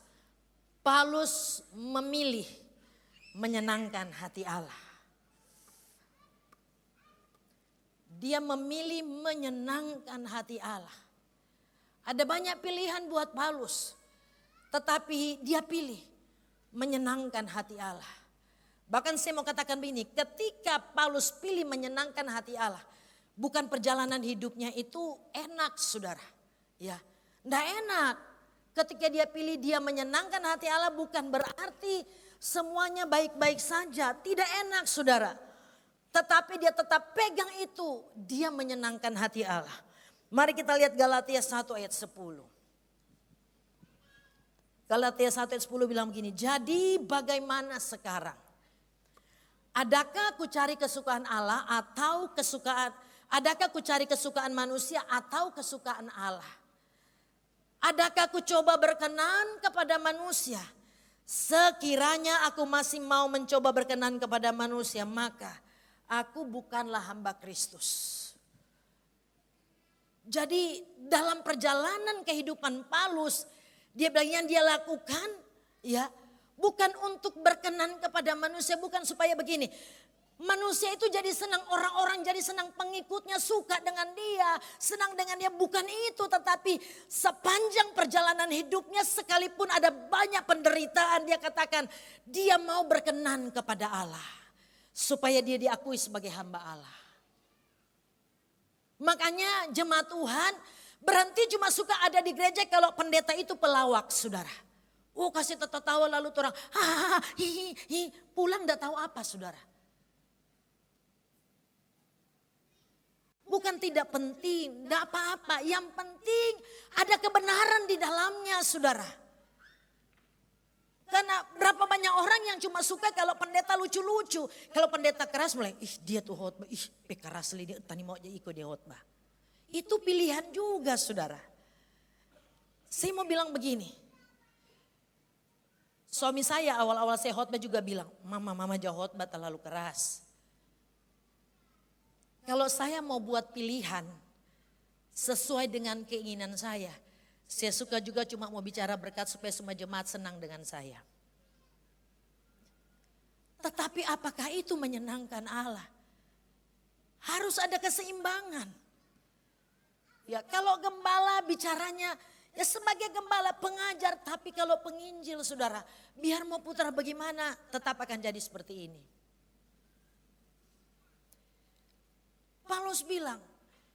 Paulus memilih menyenangkan hati Allah. Dia memilih menyenangkan hati Allah. Ada banyak pilihan buat Paulus. Tetapi dia pilih menyenangkan hati Allah. Bahkan saya mau katakan begini, ketika Paulus pilih menyenangkan hati Allah, bukan perjalanan hidupnya itu enak saudara. Ya, enggak enak. Ketika dia pilih dia menyenangkan hati Allah bukan berarti semuanya baik-baik saja. Tidak enak saudara. Tetapi dia tetap pegang itu, dia menyenangkan hati Allah. Mari kita lihat Galatia 1 ayat 10. Galatia 1 ayat 10 bilang begini, jadi bagaimana sekarang? Adakah aku cari kesukaan Allah atau adakah aku cari kesukaan manusia atau kesukaan Allah? Adakah aku coba berkenan kepada manusia? Sekiranya aku masih mau mencoba berkenan kepada manusia, maka aku bukanlah hamba Kristus. Jadi dalam perjalanan kehidupan Paulus, dia bilang yang dia lakukan ya bukan untuk berkenan kepada manusia, bukan supaya begini. Manusia itu jadi senang, orang-orang jadi senang, pengikutnya suka dengan dia, senang dengan dia, bukan itu. Tetapi sepanjang perjalanan hidupnya sekalipun ada banyak penderitaan, dia katakan dia mau berkenan kepada Allah. Supaya dia diakui sebagai hamba Allah. Makanya jemaat Tuhan berhenti cuma suka ada di gereja kalau pendeta itu pelawak saudara. Oh kasih tertawa lalu orang pulang gak tahu apa saudara. Bukan tidak penting, gak apa-apa. Yang penting ada kebenaran di dalamnya saudara. Karena berapa banyak orang yang cuma suka kalau pendeta lucu-lucu. Kalau pendeta keras mulai, dia tuh khotbah, keras dia tani mau jadi ikut dia khotbah. Itu pilihan juga saudara. Saya mau bilang begini. Suami saya awal-awal saya khotbah juga bilang, mama jauh khotbah terlalu keras. Kalau saya mau buat pilihan sesuai dengan keinginan saya suka juga cuma mau bicara berkat supaya semua jemaat senang dengan saya. Tetapi apakah itu menyenangkan Allah? Harus ada keseimbangan. Ya kalau gembala bicaranya Ya sebagai gembala pengajar, tapi kalau penginjil saudara, biar mau putar bagaimana tetap akan jadi seperti ini. Paulus bilang,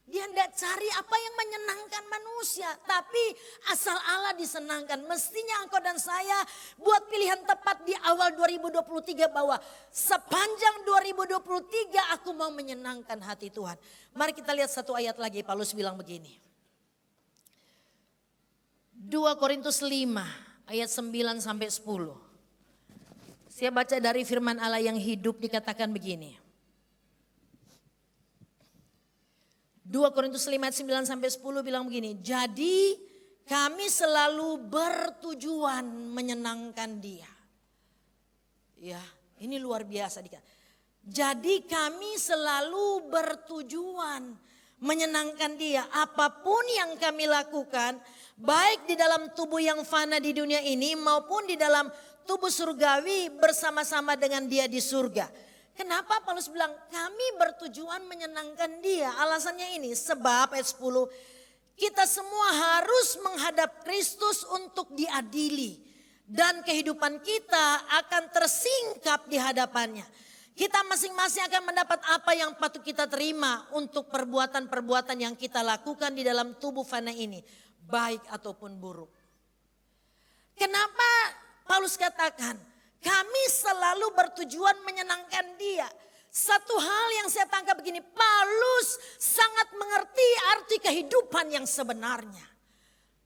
dia tidak cari apa yang menyenangkan manusia, tapi asal Allah disenangkan. Mestinya engkau dan saya buat pilihan tepat di awal 2023 bahwa sepanjang 2023 aku mau menyenangkan hati Tuhan. Mari kita lihat satu ayat lagi, Paulus bilang begini. 2 Korintus 5 ayat 9 sampai 10. Saya baca dari firman Allah yang hidup, dikatakan begini. 2 Korintus 5 ayat 9 sampai 10 bilang begini. Jadi kami selalu bertujuan menyenangkan Dia. Ya, ini luar biasa. Jadi kami selalu bertujuan menyenangkan Dia. Apapun yang kami lakukan, baik di dalam tubuh yang fana di dunia ini maupun di dalam tubuh surgawi bersama-sama dengan Dia di surga. Kenapa Paulus bilang kami bertujuan menyenangkan Dia? Alasannya ini, sebab ayat 10, kita semua harus menghadap Kristus untuk diadili. Dan kehidupan kita akan tersingkap di hadapannya. Kita masing-masing akan mendapat apa yang patut kita terima untuk perbuatan-perbuatan yang kita lakukan di dalam tubuh fana ini. Baik ataupun buruk. Kenapa Paulus katakan kami selalu bertujuan menyenangkan Dia? Satu hal yang saya tangkap begini, Paulus sangat mengerti arti kehidupan yang sebenarnya.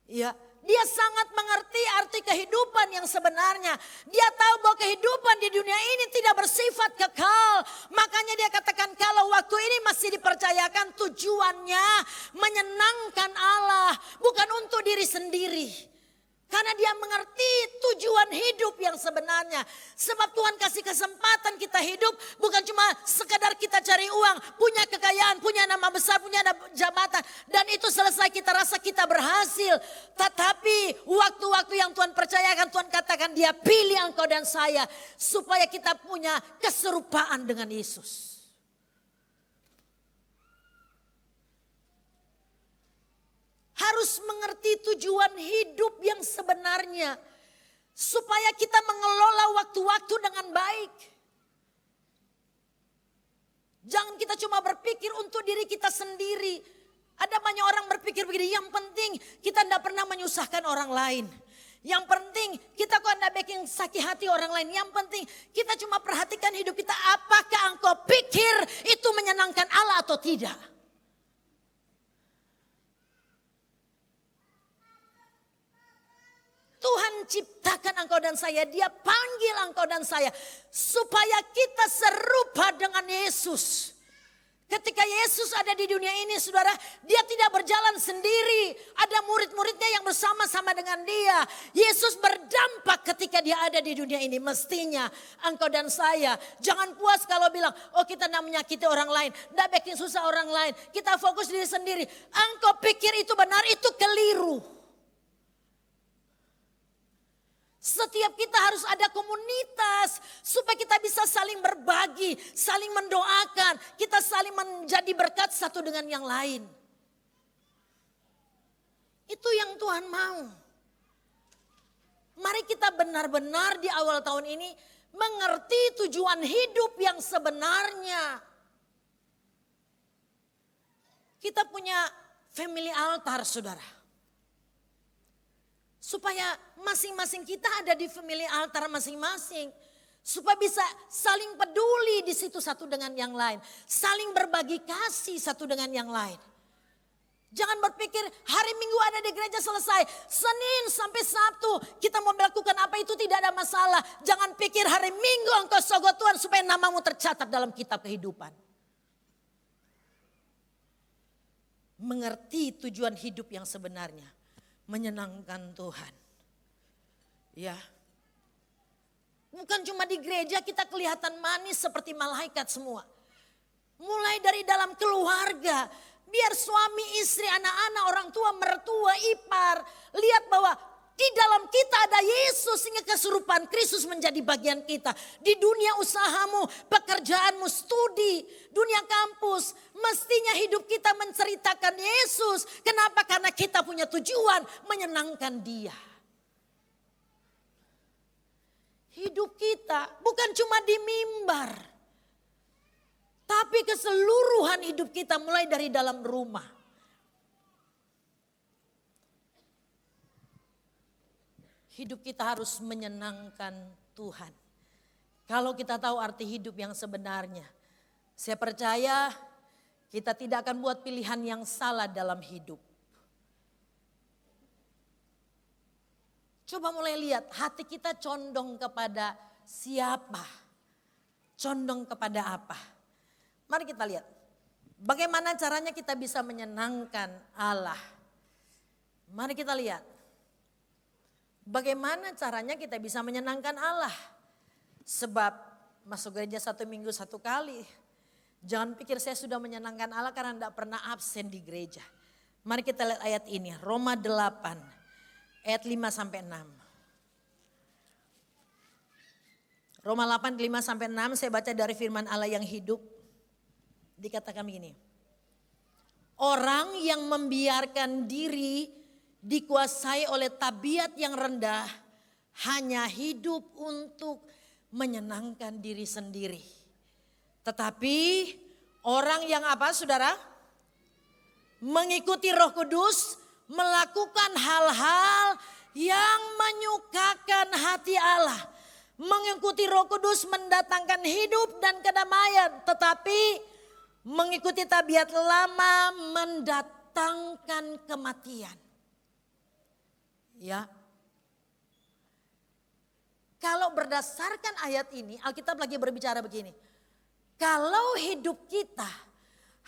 Ya, dia sangat mengerti arti kehidupan yang sebenarnya. Dia tahu bahwa kehidupan di dunia ini tidak bersifat kekal. Makanya dia katakan kalau waktu ini masih dipercayakan tujuannya menyenangkan Allah, bukan untuk diri sendiri. Karena dia mengerti tujuan hidup yang sebenarnya. Sebab Tuhan kasih kesempatan kita hidup bukan cuma sekedar kita cari uang, punya kekayaan, punya nama besar, punya jabatan. Dan itu selesai kita rasa kita berhasil. Tetapi waktu-waktu yang Tuhan percayakan, Tuhan katakan Dia pilih engkau dan saya. Supaya kita punya keserupaan dengan Yesus. Harus mengerti tujuan hidup yang sebenarnya. Supaya kita mengelola waktu-waktu dengan baik. Jangan kita cuma berpikir untuk diri kita sendiri. Ada banyak orang berpikir begini, yang penting kita tidak pernah menyusahkan orang lain. Yang penting kita kok tidak bikin sakit hati orang lain. Yang penting kita cuma perhatikan hidup kita. Apakah engkau pikir itu menyenangkan Allah atau tidak? Tuhan ciptakan engkau dan saya, Dia panggil engkau dan saya supaya kita serupa dengan Yesus. Ketika Yesus ada di dunia ini saudara, Dia tidak berjalan sendiri. Ada murid-muridnya yang bersama-sama dengan Dia. Yesus berdampak ketika Dia ada di dunia ini. Mestinya engkau dan saya jangan puas kalau bilang, oh kita tidak menyakiti orang lain, tidak bikin susah orang lain, kita fokus diri sendiri. Engkau pikir itu benar, itu keliru. Setiap kita harus ada komunitas supaya kita bisa saling berbagi, saling mendoakan, kita saling menjadi berkat satu dengan yang lain. Itu yang Tuhan mau. Mari kita benar-benar di awal tahun ini mengerti tujuan hidup yang sebenarnya. Kita punya family altar saudara. Supaya masing-masing kita ada di family altar masing-masing. Supaya bisa saling peduli di situ satu dengan yang lain. Saling berbagi kasih satu dengan yang lain. Jangan berpikir hari Minggu ada di gereja selesai. Senin sampai Sabtu kita mau melakukan apa itu tidak ada masalah. Jangan pikir hari Minggu engkau sogot Tuhan supaya namamu tercatat dalam kitab kehidupan. Mengerti tujuan hidup yang sebenarnya. Menyenangkan Tuhan. Ya. Bukan cuma di gereja kita kelihatan manis seperti malaikat semua. Mulai dari dalam keluarga. Biar suami, istri, anak-anak, orang tua, mertua, ipar. Lihat bahwa Di dalam kita ada Yesus sehingga kesurupan Kristus menjadi bagian kita. Di dunia usahamu, pekerjaanmu, studi, dunia kampus. Mestinya hidup kita menceritakan Yesus. Kenapa? Karena kita punya tujuan menyenangkan Dia. Hidup kita bukan cuma di mimbar. Tapi keseluruhan hidup kita mulai dari dalam rumah. Hidup kita harus menyenangkan Tuhan. Kalau kita tahu arti hidup yang sebenarnya. Saya percaya kita tidak akan buat pilihan yang salah dalam hidup. Coba mulai lihat hati kita condong kepada siapa? Condong kepada apa? Mari kita lihat. Bagaimana caranya kita bisa menyenangkan Allah? Mari kita lihat. Bagaimana caranya kita bisa menyenangkan Allah? Sebab masuk gereja 1 minggu 1 kali. Jangan pikir saya sudah menyenangkan Allah karena tidak pernah absen di gereja. Mari kita lihat ayat ini. Roma 8 ayat 5 sampai 6. Roma 8 5 sampai 6 saya baca dari firman Allah yang hidup. Dikatakan begini. Orang yang membiarkan diri dikuasai oleh tabiat yang rendah, hanya hidup untuk menyenangkan diri sendiri. Tetapi orang yang apa saudara? Mengikuti Roh Kudus, melakukan hal-hal yang menyukakan hati Allah. Mengikuti Roh Kudus mendatangkan hidup dan kedamaian. Tetapi mengikuti tabiat lama mendatangkan kematian. Ya. Kalau berdasarkan ayat ini, Alkitab lagi berbicara begini. Kalau hidup kita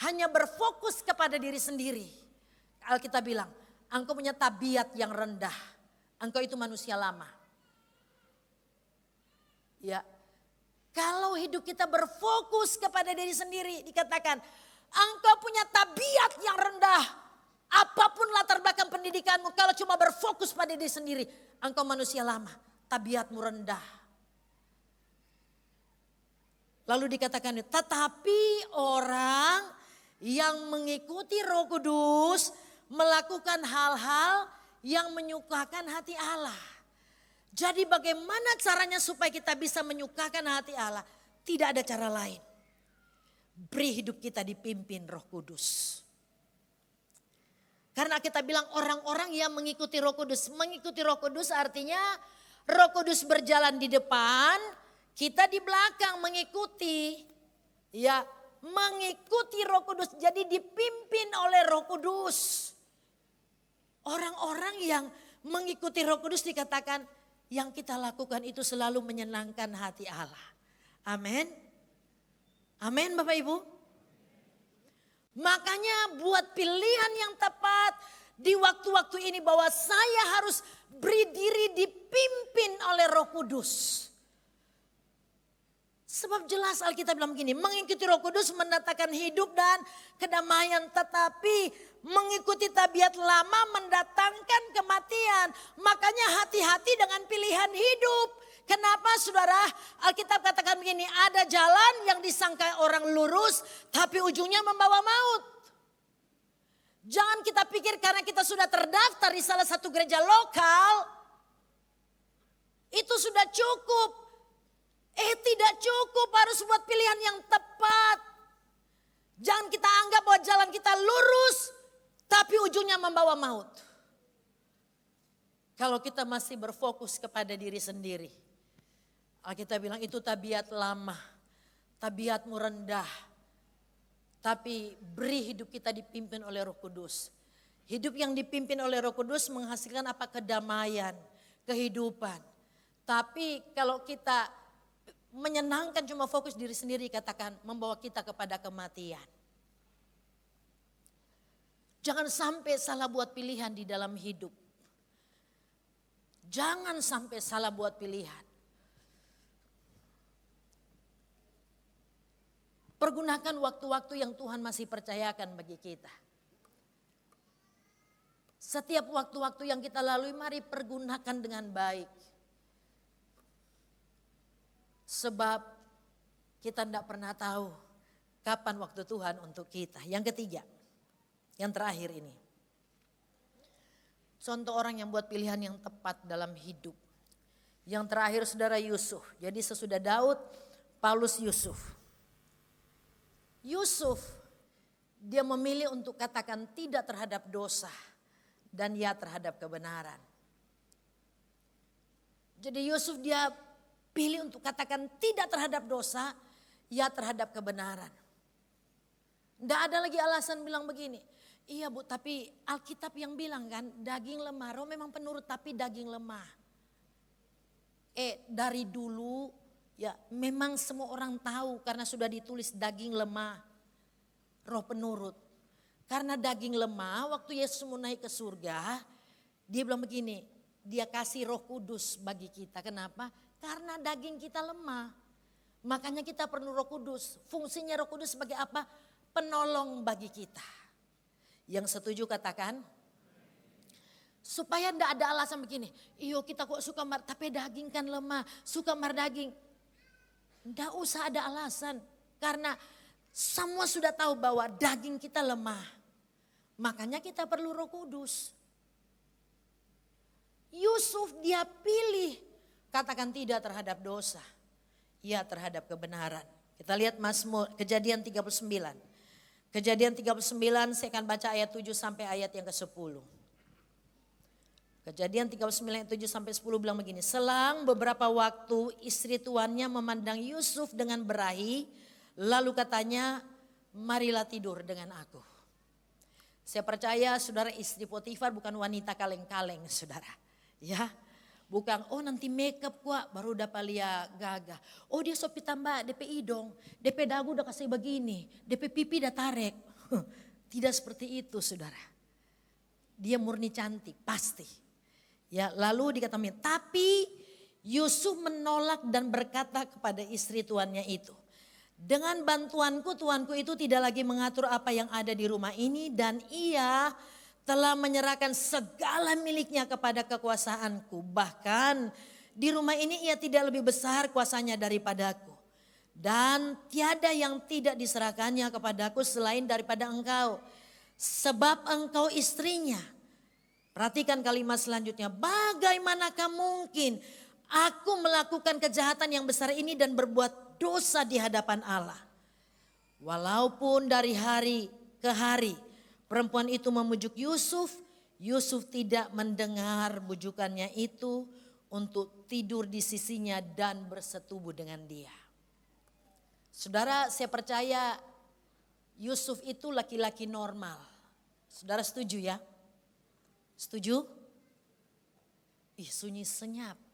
hanya berfokus kepada diri sendiri. Alkitab bilang, engkau punya tabiat yang rendah. Engkau itu manusia lama. Ya. Kalau hidup kita berfokus kepada diri sendiri, dikatakan, engkau punya tabiat yang rendah. Apapun latar belakang pendidikanmu, kalau cuma berfokus pada diri sendiri, engkau manusia lama, tabiatmu rendah. Lalu dikatakan, tetapi orang yang mengikuti Roh Kudus melakukan hal-hal yang menyukakan hati Allah. Jadi bagaimana caranya supaya kita bisa menyukakan hati Allah? Tidak ada cara lain. Beri hidup kita dipimpin Roh Kudus. Karena kita bilang orang-orang yang mengikuti Roh Kudus. Mengikuti Roh Kudus artinya Roh Kudus berjalan di depan, kita di belakang mengikuti. Ya, mengikuti Roh Kudus. Jadi dipimpin oleh Roh Kudus. Orang-orang yang mengikuti Roh Kudus dikatakan yang kita lakukan itu selalu menyenangkan hati Allah. Amin. Amin Bapak Ibu. Makanya buat pilihan yang tepat di waktu-waktu ini bahwa saya harus beri diri dipimpin oleh Roh Kudus. Sebab jelas Alkitab bilang begini, mengikuti Roh Kudus mendatangkan hidup dan kedamaian, tetapi mengikuti tabiat lama mendatangkan kematian. Makanya hati-hati dengan pilihan hidup. Kenapa saudara? Alkitab katakan begini, ada jalan yang disangka orang lurus tapi ujungnya membawa maut. Jangan kita pikir karena kita sudah terdaftar di salah satu gereja lokal, itu sudah cukup. Tidak cukup, harus buat pilihan yang tepat. Jangan kita anggap bahwa jalan kita lurus tapi ujungnya membawa maut. Kalau kita masih berfokus kepada diri sendiri. Kita bilang itu tabiat lama, tabiatmu rendah. Tapi beri hidup kita dipimpin oleh Roh Kudus. Hidup yang dipimpin oleh Roh Kudus menghasilkan apa? Kedamaian, kehidupan. Tapi kalau kita menyenangkan cuma fokus diri sendiri, katakan membawa kita kepada kematian. Jangan sampai salah buat pilihan di dalam hidup. Jangan sampai salah buat pilihan. Pergunakan waktu-waktu yang Tuhan masih percayakan bagi kita. Setiap waktu-waktu yang kita lalui mari pergunakan dengan baik. Sebab kita tidak pernah tahu kapan waktu Tuhan untuk kita. Yang ketiga, yang terakhir ini. Contoh orang yang buat pilihan yang tepat dalam hidup. Yang terakhir saudara Yusuf. Jadi sesudah Daud, Paulus Yusuf. Yusuf, dia memilih untuk katakan tidak terhadap dosa dan ya terhadap kebenaran. Jadi Yusuf dia pilih untuk katakan tidak terhadap dosa, ya terhadap kebenaran. Tidak ada lagi alasan bilang begini. Iya Bu, tapi Alkitab yang bilang kan daging lemah, roh memang penurut tapi daging lemah. Dari dulu ya memang semua orang tahu karena sudah ditulis daging lemah, roh penurut. Karena daging lemah waktu Yesus mau naik ke surga, dia bilang begini, dia kasih Roh Kudus bagi kita. Kenapa? Karena daging kita lemah. Makanya kita perlu Roh Kudus. Fungsinya Roh Kudus sebagai apa? Penolong bagi kita. Yang setuju katakan. Supaya tidak ada alasan begini. Iyo kita kok suka mar, tapi daging kan lemah. Suka mar daging. Tidak usah ada alasan. Karena semua sudah tahu bahwa daging kita lemah. Makanya kita perlu Roh Kudus. Yusuf dia pilih. Katakan tidak terhadap dosa. Ya terhadap kebenaran. Kita lihat Mazmur Kejadian 39. Kejadian 39 saya akan baca ayat 7 sampai ayat yang ke-10. Kejadian 39 ayat 7 sampai 10 bilang begini. Selang beberapa waktu istri tuannya memandang Yusuf dengan berahi. Lalu katanya marilah tidur dengan aku. Saya percaya saudara istri Potifar bukan wanita kaleng-kaleng saudara. Ya. Bukan, oh nanti makeup kuat baru dapat lihat gagah. Oh dia sopi tambah DP hidung, DP dagu udah kasih begini, DP pipi udah tarik. Tidak seperti itu saudara. Dia murni cantik, pasti. Ya lalu dikatakan, tapi Yusuf menolak dan berkata kepada istri tuannya itu. Dengan bantuanku tuanku itu tidak lagi mengatur apa yang ada di rumah ini dan ia telah menyerahkan segala miliknya kepada kekuasaanku. Bahkan di rumah ini ia tidak lebih besar kuasanya daripadaku. Dan tiada yang tidak diserahkannya kepadaku selain daripada engkau. Sebab engkau istrinya. Perhatikan kalimat selanjutnya. Bagaimanakah mungkin aku melakukan kejahatan yang besar ini dan berbuat dosa di hadapan Allah. Walaupun dari hari ke hari perempuan itu memujuk Yusuf, Yusuf tidak mendengar bujukannya itu untuk tidur di sisinya dan bersetubuh dengan dia. Saudara, saya percaya Yusuf itu laki-laki normal. Saudara setuju ya? Setuju? Ih, sunyi senyap.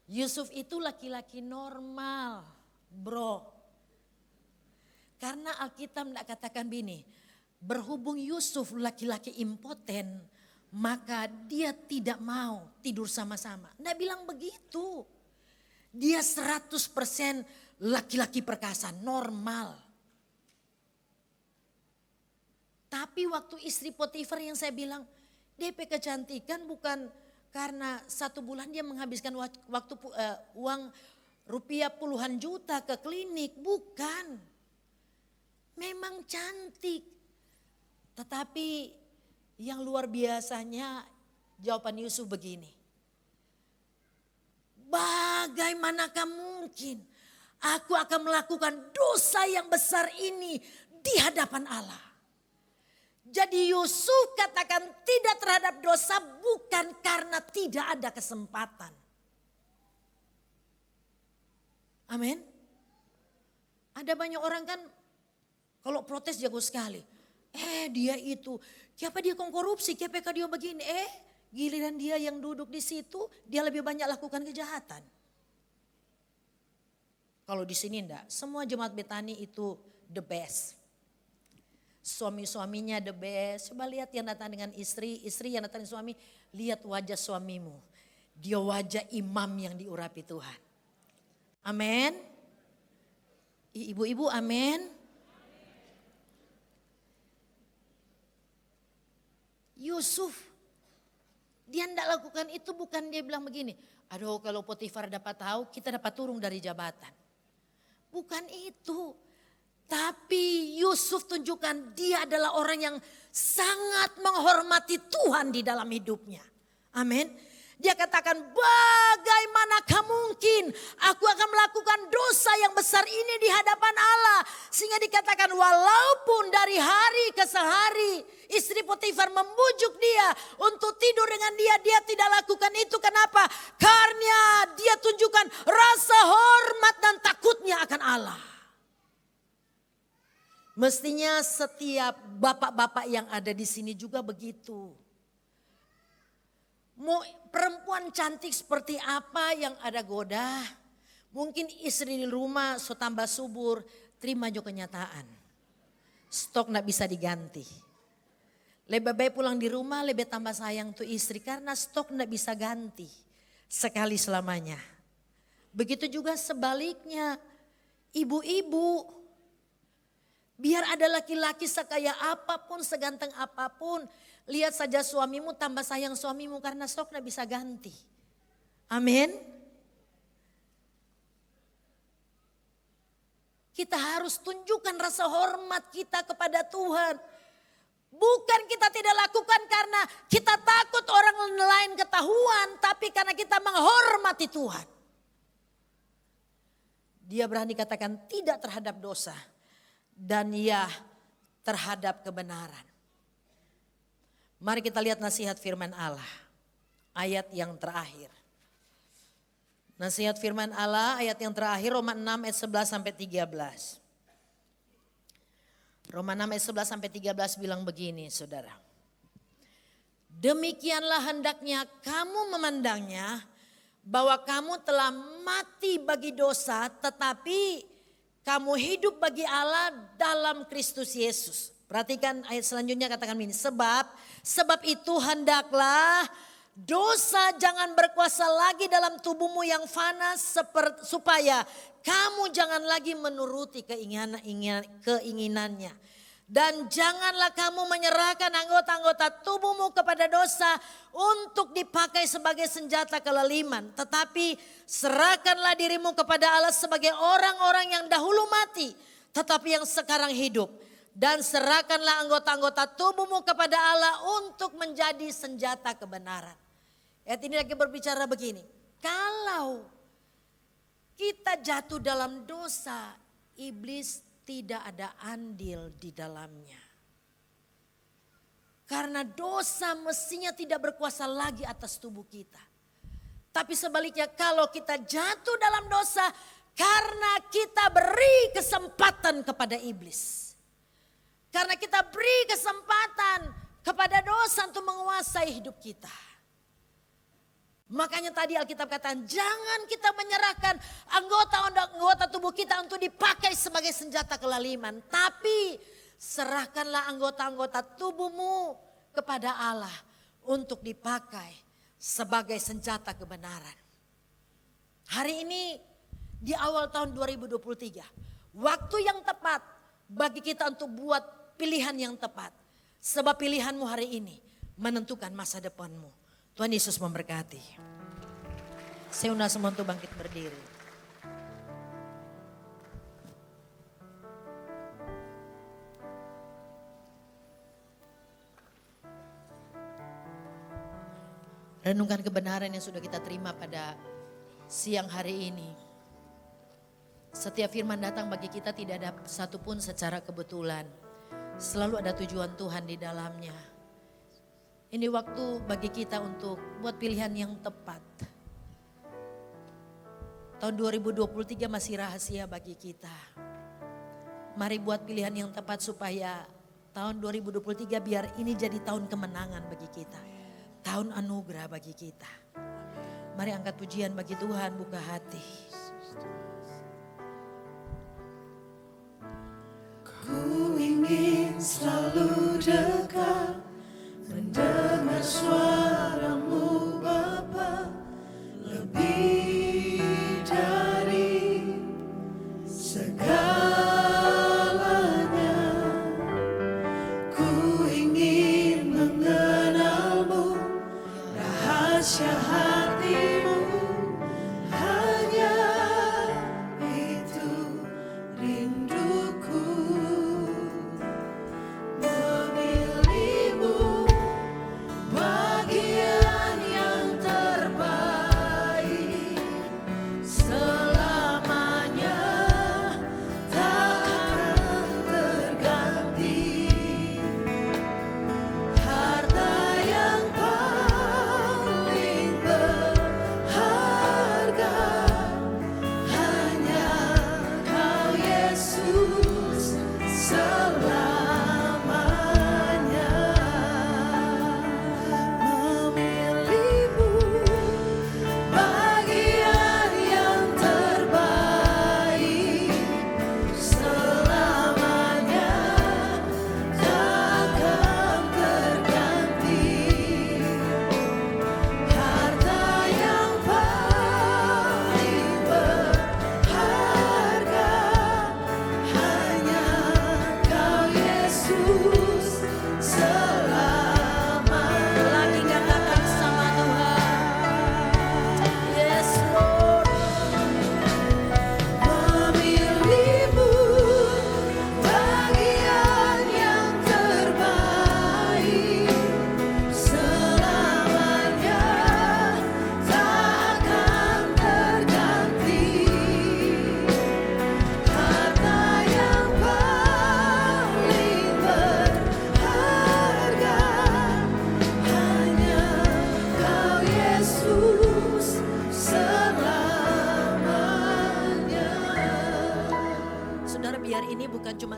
Yusuf itu laki-laki normal, bro. Karena Alkitab tidak katakan begini, berhubung Yusuf laki-laki impoten, maka dia tidak mau tidur sama-sama. Tidak bilang begitu. Dia 100% laki-laki perkasa, normal. Tapi waktu istri Potifar yang saya bilang, DP kecantikan bukan karena 1 bulan dia menghabiskan waktu uang rupiah puluhan juta ke klinik, bukan. Memang cantik. Tetapi yang luar biasanya jawaban Yusuf begini. Bagaimanakah mungkin aku akan melakukan dosa yang besar ini di hadapan Allah. Jadi Yusuf katakan tidak terhadap dosa bukan karena tidak ada kesempatan. Amin. Ada banyak orang kan kalau protes jago sekali. Dia itu, siapa dia korupsi, KPK dia begini. Giliran dia yang duduk di situ, dia lebih banyak lakukan kejahatan. Kalau di sini enggak, semua jemaat Betani itu the best. Suami-suaminya the best. Coba lihat yang datang dengan istri, istri yang datang dengan suami, lihat wajah suamimu. Dia wajah imam yang diurapi Tuhan. Amin. Ibu-ibu amin. Yusuf, dia tidak lakukan itu, bukan dia bilang begini, aduh kalau Potifar dapat tahu kita dapat turun dari jabatan. Bukan itu. Tapi Yusuf tunjukkan dia adalah orang yang sangat menghormati Tuhan di dalam hidupnya. Amin. Dia katakan, bagaimanakah mungkin aku akan melakukan dosa yang besar ini di hadapan Allah. Sehingga dikatakan walaupun dari hari ke sehari istri Potifar membujuk dia untuk tidur dengan dia. Dia tidak lakukan itu. Kenapa? Karena dia tunjukkan rasa hormat dan takutnya akan Allah. Mestinya setiap bapak-bapak yang ada di sini juga begitu. Mau perempuan cantik seperti apa yang ada goda. Mungkin istri di rumah so tambah subur. Terima jo kenyataan. Stok gak bisa diganti. Lebih baik pulang di rumah lebih tambah sayang tuh istri. Karena stok gak bisa ganti. Sekali selamanya. Begitu juga sebaliknya. Ibu-ibu. Biar ada laki-laki sekaya apapun, seganteng apapun. Lihat saja suamimu tambah sayang suamimu karena stok gak bisa ganti. Amin. Kita harus tunjukkan rasa hormat kita kepada Tuhan. Bukan kita tidak lakukan karena kita takut orang lain ketahuan. Tapi karena kita menghormati Tuhan. Dia berani katakan tidak terhadap dosa. Dan ya terhadap kebenaran. Mari kita lihat nasihat firman Allah. Ayat yang terakhir. Nasihat firman Allah ayat yang terakhir Roma 6 ayat 11 sampai 13. Roma 6 ayat 11 sampai 13 bilang begini saudara. Demikianlah hendaknya kamu memandangnya bahwa kamu telah mati bagi dosa tetapi kamu hidup bagi Allah dalam Kristus Yesus. Perhatikan ayat selanjutnya katakan begini. Sebab itu hendaklah dosa jangan berkuasa lagi dalam tubuhmu yang fana supaya kamu jangan lagi menuruti keinginannya. Dan janganlah kamu menyerahkan anggota-anggota tubuhmu kepada dosa untuk dipakai sebagai senjata kelaliman. Tetapi serahkanlah dirimu kepada Allah sebagai orang-orang yang dahulu mati tetapi yang sekarang hidup. Dan serahkanlah anggota-anggota tubuhmu kepada Allah untuk menjadi senjata kebenaran. Ayat ini lagi berbicara begini. Kalau kita jatuh dalam dosa, iblis tidak ada andil di dalamnya. Karena dosa mestinya tidak berkuasa lagi atas tubuh kita. Tapi sebaliknya kalau kita jatuh dalam dosa karena kita beri kesempatan kepada iblis. Karena kita beri kesempatan kepada dosa untuk menguasai hidup kita. Makanya tadi Alkitab katakan jangan kita menyerahkan anggota tubuh kita untuk dipakai sebagai senjata kelaliman. Tapi serahkanlah anggota-anggota tubuhmu kepada Allah untuk dipakai sebagai senjata kebenaran. Hari ini di awal tahun 2023. Waktu yang tepat bagi kita untuk buat pilihan yang tepat. Sebab pilihanmu hari ini menentukan masa depanmu. Tuhan Yesus memberkati. Saya undang semua untuk bangkit berdiri. Renungkan kebenaran yang sudah kita terima pada siang hari ini. Setiap firman datang bagi kita tidak ada satupun secara kebetulan. Selalu ada tujuan Tuhan di dalamnya. Ini waktu bagi kita untuk buat pilihan yang tepat. Tahun 2023 masih rahasia bagi kita. Mari buat pilihan yang tepat supaya tahun 2023 biar ini jadi tahun kemenangan bagi kita. Tahun anugerah bagi kita. Mari angkat pujian bagi Tuhan, buka hati. Ku ingin selalu dekat, mendengar suaramu Bapa, lebih dari segalanya. Ku ingin mengenal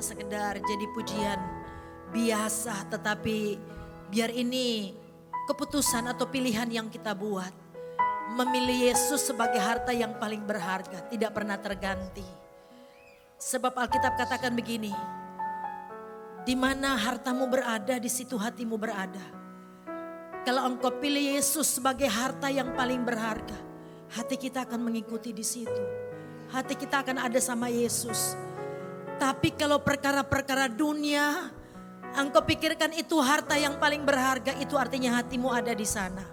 cuma sekedar jadi pujian biasa, tetapi biar ini keputusan atau pilihan yang kita buat. Memilih Yesus sebagai harta yang paling berharga, tidak pernah terganti. Sebab Alkitab katakan begini, di mana hartamu berada, di situ hatimu berada. Kalau engkau pilih Yesus sebagai harta yang paling berharga, hati kita akan mengikuti di situ. Hati kita akan ada sama Yesus. Tapi kalau perkara-perkara dunia, engkau pikirkan itu harta yang paling berharga, itu artinya hatimu ada di sana.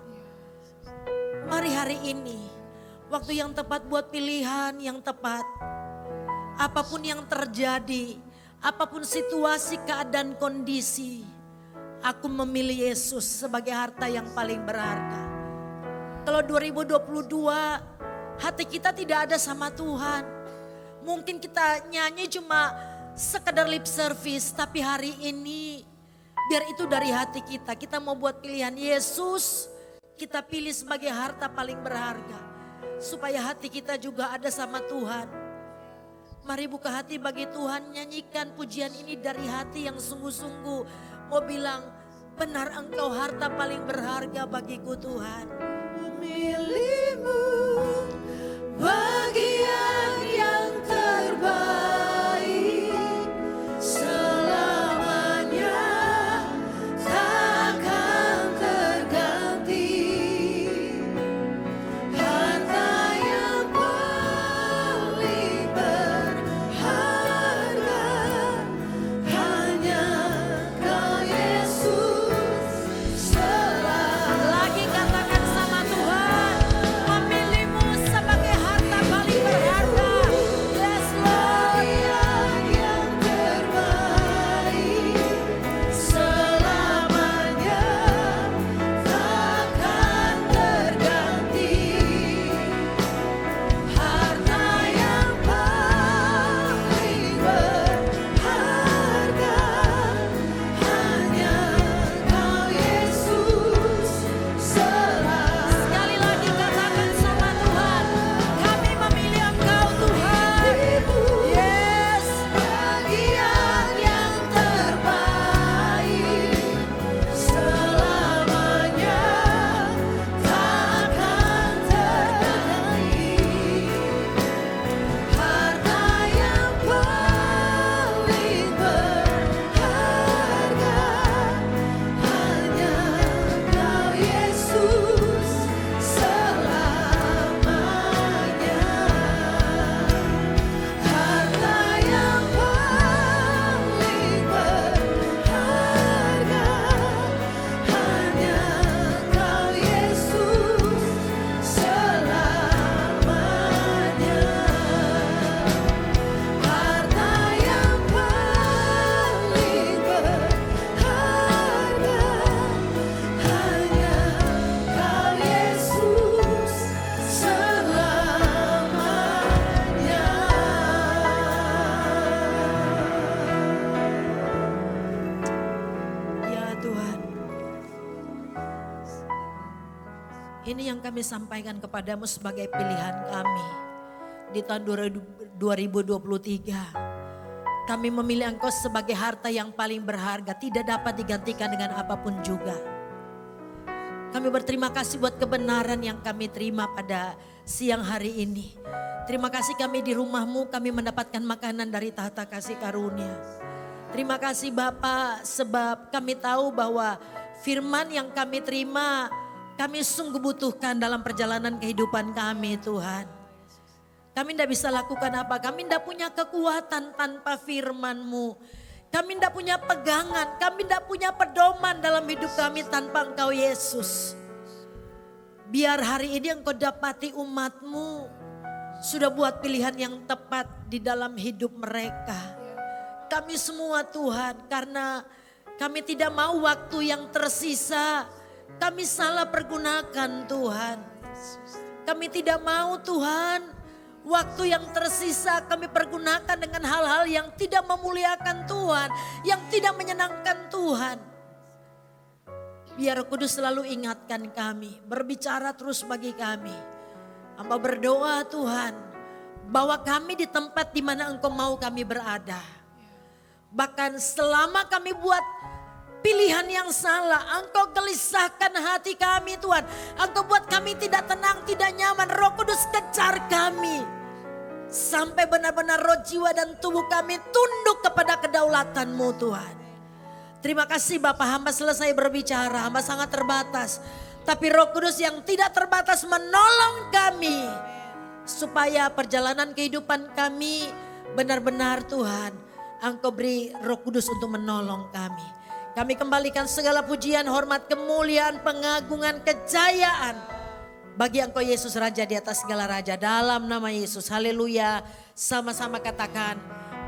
Mari hari ini, waktu yang tepat buat pilihan yang tepat. Apapun yang terjadi, apapun situasi, keadaan, kondisi, aku memilih Yesus sebagai harta yang paling berharga. Kalau 2022, hati kita tidak ada sama Tuhan. Mungkin kita nyanyi cuma sekedar lip service, tapi hari ini biar itu dari hati kita. Kita mau buat pilihan Yesus, kita pilih sebagai harta paling berharga. Supaya hati kita juga ada sama Tuhan. Mari buka hati bagi Tuhan, nyanyikan pujian ini dari hati yang sungguh-sungguh. Mau bilang, benar engkau harta paling berharga bagiku Tuhan. Memilihmu bagian yang terbaik, selamanya takkan terganti. Harta yang paling berharga, hanya Kau Yesus. Lagi katakan sama Tuhan, memilihmu sebagai harta paling berharga. Yes Lord. Yang terbaik, selamanya takkan terganti. Harta yang paling berharga, hanya Kau Yesus. Sekali lagi katakan sama Tuhan, kami memilih Engkau Tuhan. Yes. Bagian yang terbaik, selamanya takkan terganti. Harta yang paling berharga, hanya Kau Yesus selamanya. Harta yang paling berharga, hanya Kau Yesus selamanya. Harta yang paling berharga, hanya Kau Yesus selamanya. Ya Tuhan, ini yang kami sampaikan kepadamu sebagai pilihan kami di tahun 2023. Kami memilih Engkau sebagai harta yang paling berharga, tidak dapat digantikan dengan apapun juga. Kami berterima kasih buat kebenaran yang kami terima pada siang hari ini. Terima kasih kami di rumah-Mu, kami mendapatkan makanan dari tahta kasih karunia. Terima kasih Bapa, sebab kami tahu bahwa firman yang kami terima, kami sungguh butuhkan dalam perjalanan kehidupan kami Tuhan. Kami tidak bisa lakukan apa, kami tidak punya kekuatan tanpa firman-Mu. Kami tidak punya pegangan, kami tidak punya pedoman dalam hidup kami tanpa Engkau Yesus. Biar hari ini Engkau dapati umat-Mu sudah buat pilihan yang tepat di dalam hidup mereka. Kami semua Tuhan, karena kami tidak mau waktu yang tersisa kami salah pergunakan Tuhan. Kami tidak mau Tuhan, waktu yang tersisa kami pergunakan dengan hal-hal yang tidak memuliakan Tuhan, yang tidak menyenangkan Tuhan. Biar Roh Kudus selalu ingatkan kami, berbicara terus bagi kami. Hamba berdoa Tuhan, bahwa kami di tempat di mana Engkau mau kami berada. Bahkan selama kami buat pilihan yang salah, Engkau gelisahkan hati kami Tuhan. Engkau buat kami tidak tenang, tidak nyaman. Roh Kudus kejar kami. Sampai benar-benar roh, jiwa dan tubuh kami tunduk kepada kedaulatan-Mu Tuhan. Terima kasih Bapak, hamba selesai berbicara, hamba sangat terbatas. Tapi Roh Kudus yang tidak terbatas menolong kami. Supaya perjalanan kehidupan kami benar-benar Tuhan, Engkau beri Roh Kudus untuk menolong kami. Kami kembalikan segala pujian, hormat, kemuliaan, pengagungan, kejayaan bagi Engkau Yesus Raja di atas segala raja. Dalam nama Yesus, haleluya. Sama-sama katakan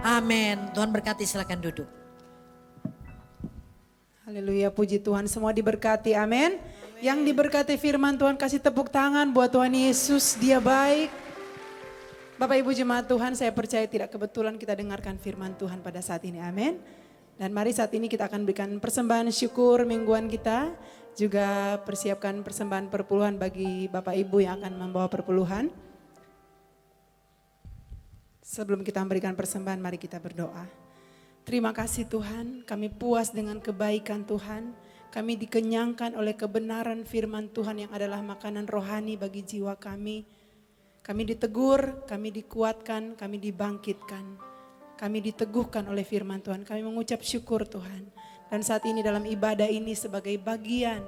amin. Tuhan berkati, silakan duduk. Haleluya, puji Tuhan, semua diberkati, amin. Yang diberkati firman Tuhan, kasih tepuk tangan buat Tuhan Yesus, Dia baik. Bapak Ibu jemaat Tuhan, saya percaya tidak kebetulan kita dengarkan firman Tuhan pada saat ini, amin. Dan mari saat ini kita akan berikan persembahan syukur mingguan kita. Juga persiapkan persembahan perpuluhan bagi Bapak Ibu yang akan membawa perpuluhan. Sebelum kita memberikan persembahan, mari kita berdoa. Terima kasih Tuhan, kami puas dengan kebaikan Tuhan. Kami dikenyangkan oleh kebenaran firman Tuhan yang adalah makanan rohani bagi jiwa kami. Kami ditegur, kami dikuatkan, kami dibangkitkan. Kami diteguhkan oleh firman Tuhan, kami mengucap syukur Tuhan. Dan saat ini dalam ibadah ini sebagai bagian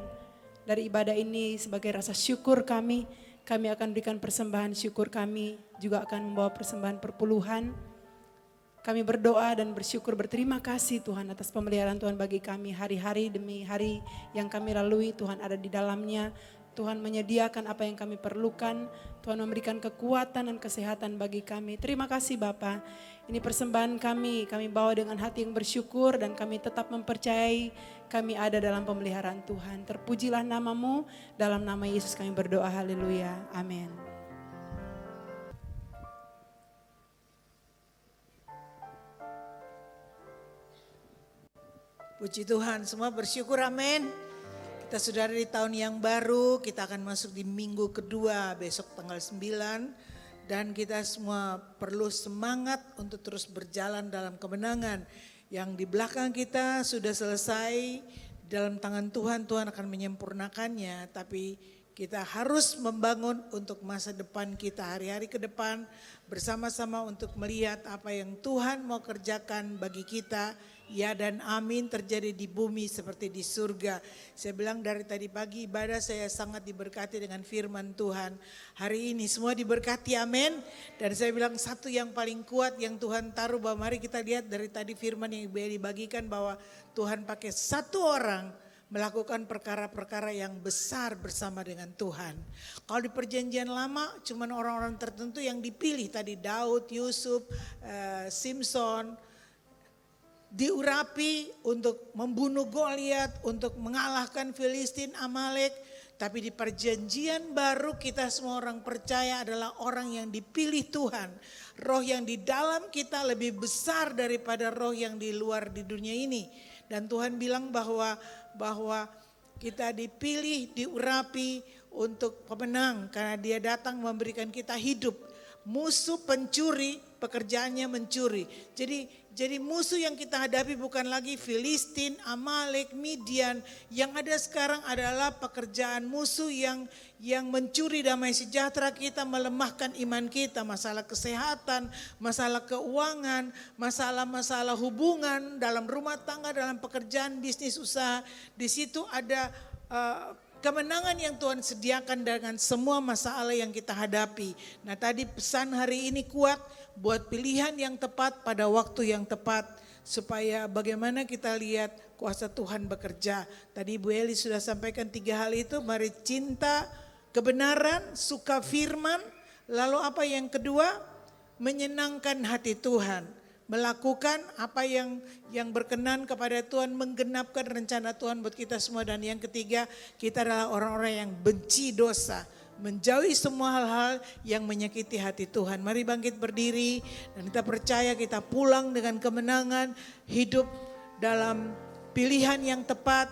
dari ibadah ini, sebagai rasa syukur kami akan berikan persembahan syukur kami, juga akan membawa persembahan perpuluhan. Kami berdoa dan bersyukur, berterima kasih Tuhan atas pemeliharaan Tuhan bagi kami hari-hari demi hari yang kami lalui. Tuhan ada di dalamnya, Tuhan menyediakan apa yang kami perlukan, Tuhan memberikan kekuatan dan kesehatan bagi kami. Terima kasih Bapa. Ini persembahan kami bawa dengan hati yang bersyukur dan kami tetap mempercayai kami ada dalam pemeliharaan Tuhan. Terpujilah nama-Mu, dalam nama Yesus kami berdoa, haleluya, amin. Puji Tuhan, semua bersyukur, amin. Kita sudah ada di tahun yang baru, kita akan masuk di minggu kedua besok tanggal 9. Dan kita semua perlu semangat untuk terus berjalan dalam kemenangan. Yang di belakang kita sudah selesai, dalam tangan Tuhan, Tuhan akan menyempurnakannya. Tapi kita harus membangun untuk masa depan kita, hari-hari ke depan bersama-sama untuk melihat apa yang Tuhan mau kerjakan bagi kita. Ya dan amin, terjadi di bumi seperti di surga. Saya bilang dari tadi pagi ibadah saya sangat diberkati dengan firman Tuhan. Hari ini semua diberkati, amin. Dan saya bilang satu yang paling kuat yang Tuhan taruh, bahwa mari kita lihat dari tadi firman yang dibagikan bahwa Tuhan pakai satu orang melakukan perkara-perkara yang besar bersama dengan Tuhan. Kalau di perjanjian lama cuman orang-orang tertentu yang dipilih, tadi Daud, Yusuf, Simson, diurapi untuk membunuh Goliat, untuk mengalahkan Filistin, Amalek. Tapi di perjanjian baru kita semua orang percaya adalah orang yang dipilih Tuhan. Roh yang di dalam kita lebih besar daripada roh yang di luar di dunia ini. Dan Tuhan bilang bahwa kita dipilih, diurapi untuk pemenang. Karena Dia datang memberikan kita hidup. Musuh pencuri, pekerjaannya mencuri. Jadi musuh yang kita hadapi bukan lagi Filistin, Amalek, Midian. Yang ada sekarang adalah pekerjaan musuh yang mencuri damai sejahtera kita, melemahkan iman kita. Masalah kesehatan, masalah keuangan, masalah-masalah hubungan dalam rumah tangga, dalam pekerjaan, bisnis, usaha. Di situ ada kemenangan yang Tuhan sediakan dengan semua masalah yang kita hadapi. Nah tadi pesan hari ini kuat, buat pilihan yang tepat pada waktu yang tepat. Supaya bagaimana kita lihat kuasa Tuhan bekerja. Tadi Ibu Eli sudah sampaikan 3 hal itu, mari cinta kebenaran, suka firman. Lalu apa yang kedua? Menyenangkan hati Tuhan. Melakukan apa yang berkenan kepada Tuhan, menggenapkan rencana Tuhan buat kita semua. Dan yang ketiga, kita adalah orang-orang yang benci dosa, menjauhi semua hal-hal yang menyakiti hati Tuhan. Mari bangkit berdiri dan kita percaya kita pulang dengan kemenangan, hidup dalam pilihan yang tepat.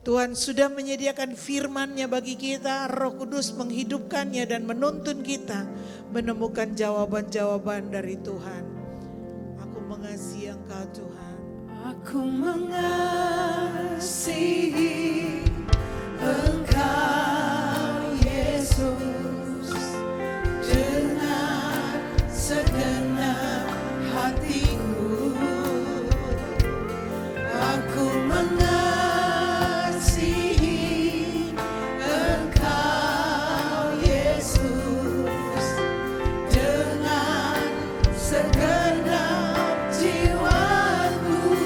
Tuhan sudah menyediakan firman-Nya bagi kita, Roh Kudus menghidupkannya dan menuntun kita menemukan jawaban-jawaban dari Tuhan. mengasihi Engkau Tuhan. Aku mengasihi Engkau Yesus dengan segenap hatiku. Aku mengasihi Engkau Yesus dengan segenap jiwaku.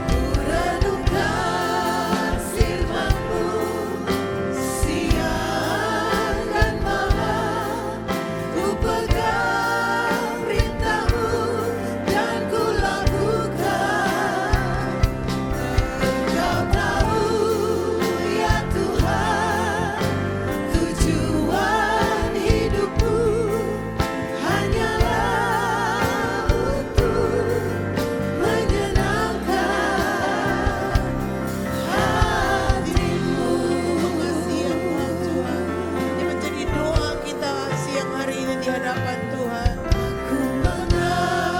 Ku renungkan firman-Mu siang dan malam. Ku pegang perintah-Mu dan ku lakukan. Engkau tahu ya Tuhan, tujuan hidupku hanyalah untuk menyenangkan hati-Mu. Mengasihi Engkau Tuhan. Ini menjadi doa kita siang hari ini di hadapan Tuhan. Ku mengasihi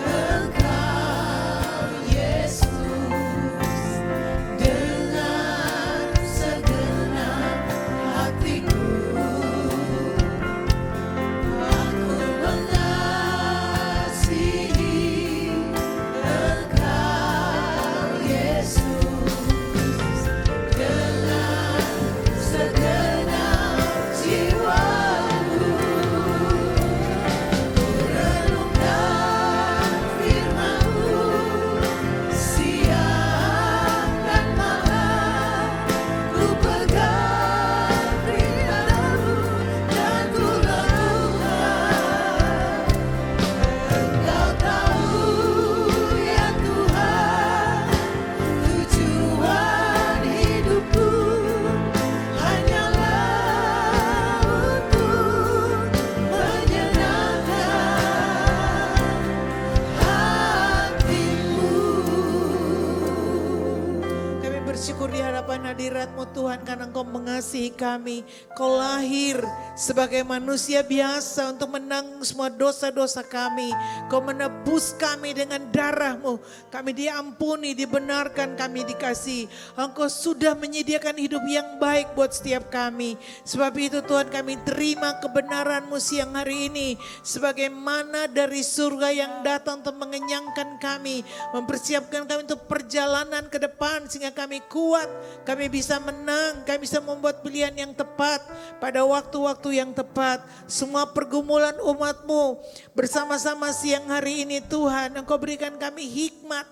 Engkau Yesus dengan segenap hatiku. Aku mengasihi Engkau Yesus dengan segenap jiwaku. Ku renungkan firman-Mu siang dan malam. Ku pegang perintah-Mu dan ku lakukan. Engkau tahu ya Tuhan, tujuan hidupku hanyalah untuk menyenangkan hati-Mu. Kami bersyukur di hadapan hadirat-Mu Tuhan karena Engkau mengasihi kami. Kau lahir sebagai manusia biasa untuk menanggung semua dosa-dosa kami. Kau menebus kami dengan darah-Mu. Kami diampuni, dibenarkan, kami dikasihi. Engkau sudah menyediakan hidup yang baik buat setiap kami. Sebab itu Tuhan kami terima kebenaran-Mu siang hari ini. Sebagaimana dari surga yang datang untuk mengenyangkan kami. Mempersiapkan kami untuk perjalanan ke depan sehingga kami kuat, kami bisa menang, kami bisa membuat pilihan yang tepat pada waktu-waktu yang tepat. Semua pergumulan umat-Mu bersama-sama siang hari ini Tuhan, Engkau berikan kami hikmat.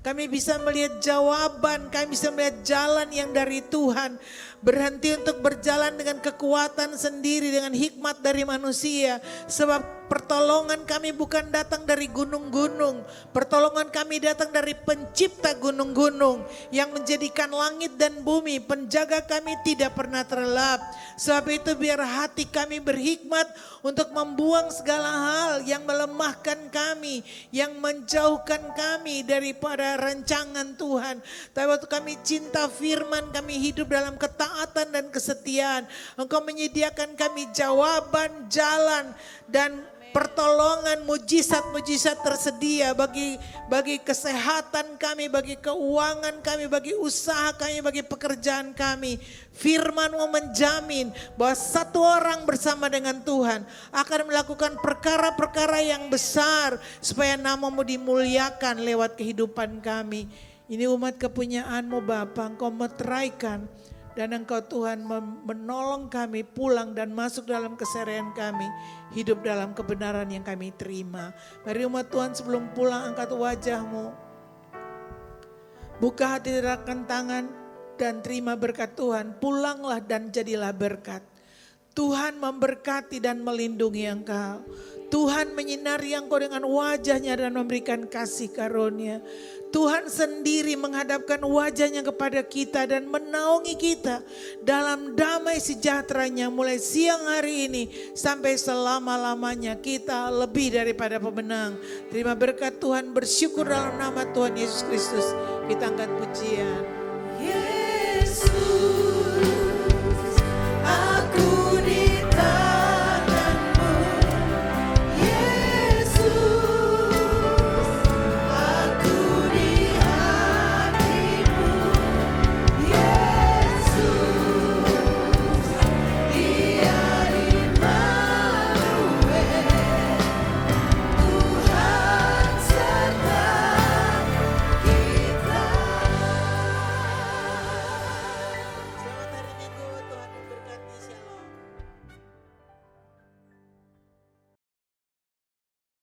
Kami bisa melihat jawaban, kami bisa melihat jalan yang dari Tuhan. Berhenti untuk berjalan dengan kekuatan sendiri, dengan hikmat dari manusia. Sebab pertolongan kami bukan datang dari gunung-gunung. Pertolongan kami datang dari pencipta gunung-gunung. Yang menjadikan langit dan bumi, penjaga kami tidak pernah terlelap. Sebab itu biar hati kami berhikmat untuk membuang segala hal yang melemahkan kami. Yang menjauhkan kami daripada rancangan Tuhan. Tapi waktu kami cinta firman, kami hidup dalam ketaatan dan kesetiaan. Engkau menyediakan kami jawaban, jalan dan pertolongan, mujizat-mujizat tersedia bagi kesehatan kami, bagi keuangan kami, bagi usaha kami, bagi pekerjaan kami. Firman-Mu menjamin bahwa satu orang bersama dengan Tuhan akan melakukan perkara-perkara yang besar supaya nama-Mu dimuliakan lewat kehidupan kami. Ini umat kepunyaan-Mu Bapa, Engkau meteraikan. Dan Engkau Tuhan menolong kami pulang dan masuk dalam keseharian kami. Hidup dalam kebenaran yang kami terima. Mari umat Tuhan sebelum pulang angkat wajah-Mu. Buka hati, gerakan tangan dan terima berkat Tuhan. Pulanglah dan jadilah berkat. Tuhan memberkati dan melindungi engkau. Tuhan menyinari engkau dengan wajahnya dan memberikan kasih karunia. Tuhan sendiri menghadapkan wajahnya kepada kita dan menaungi kita dalam damai sejahteranya mulai siang hari ini sampai selama-lamanya. Kita lebih daripada pemenang. Terima berkat Tuhan, bersyukur dalam nama Tuhan Yesus Kristus. Kita angkat pujian.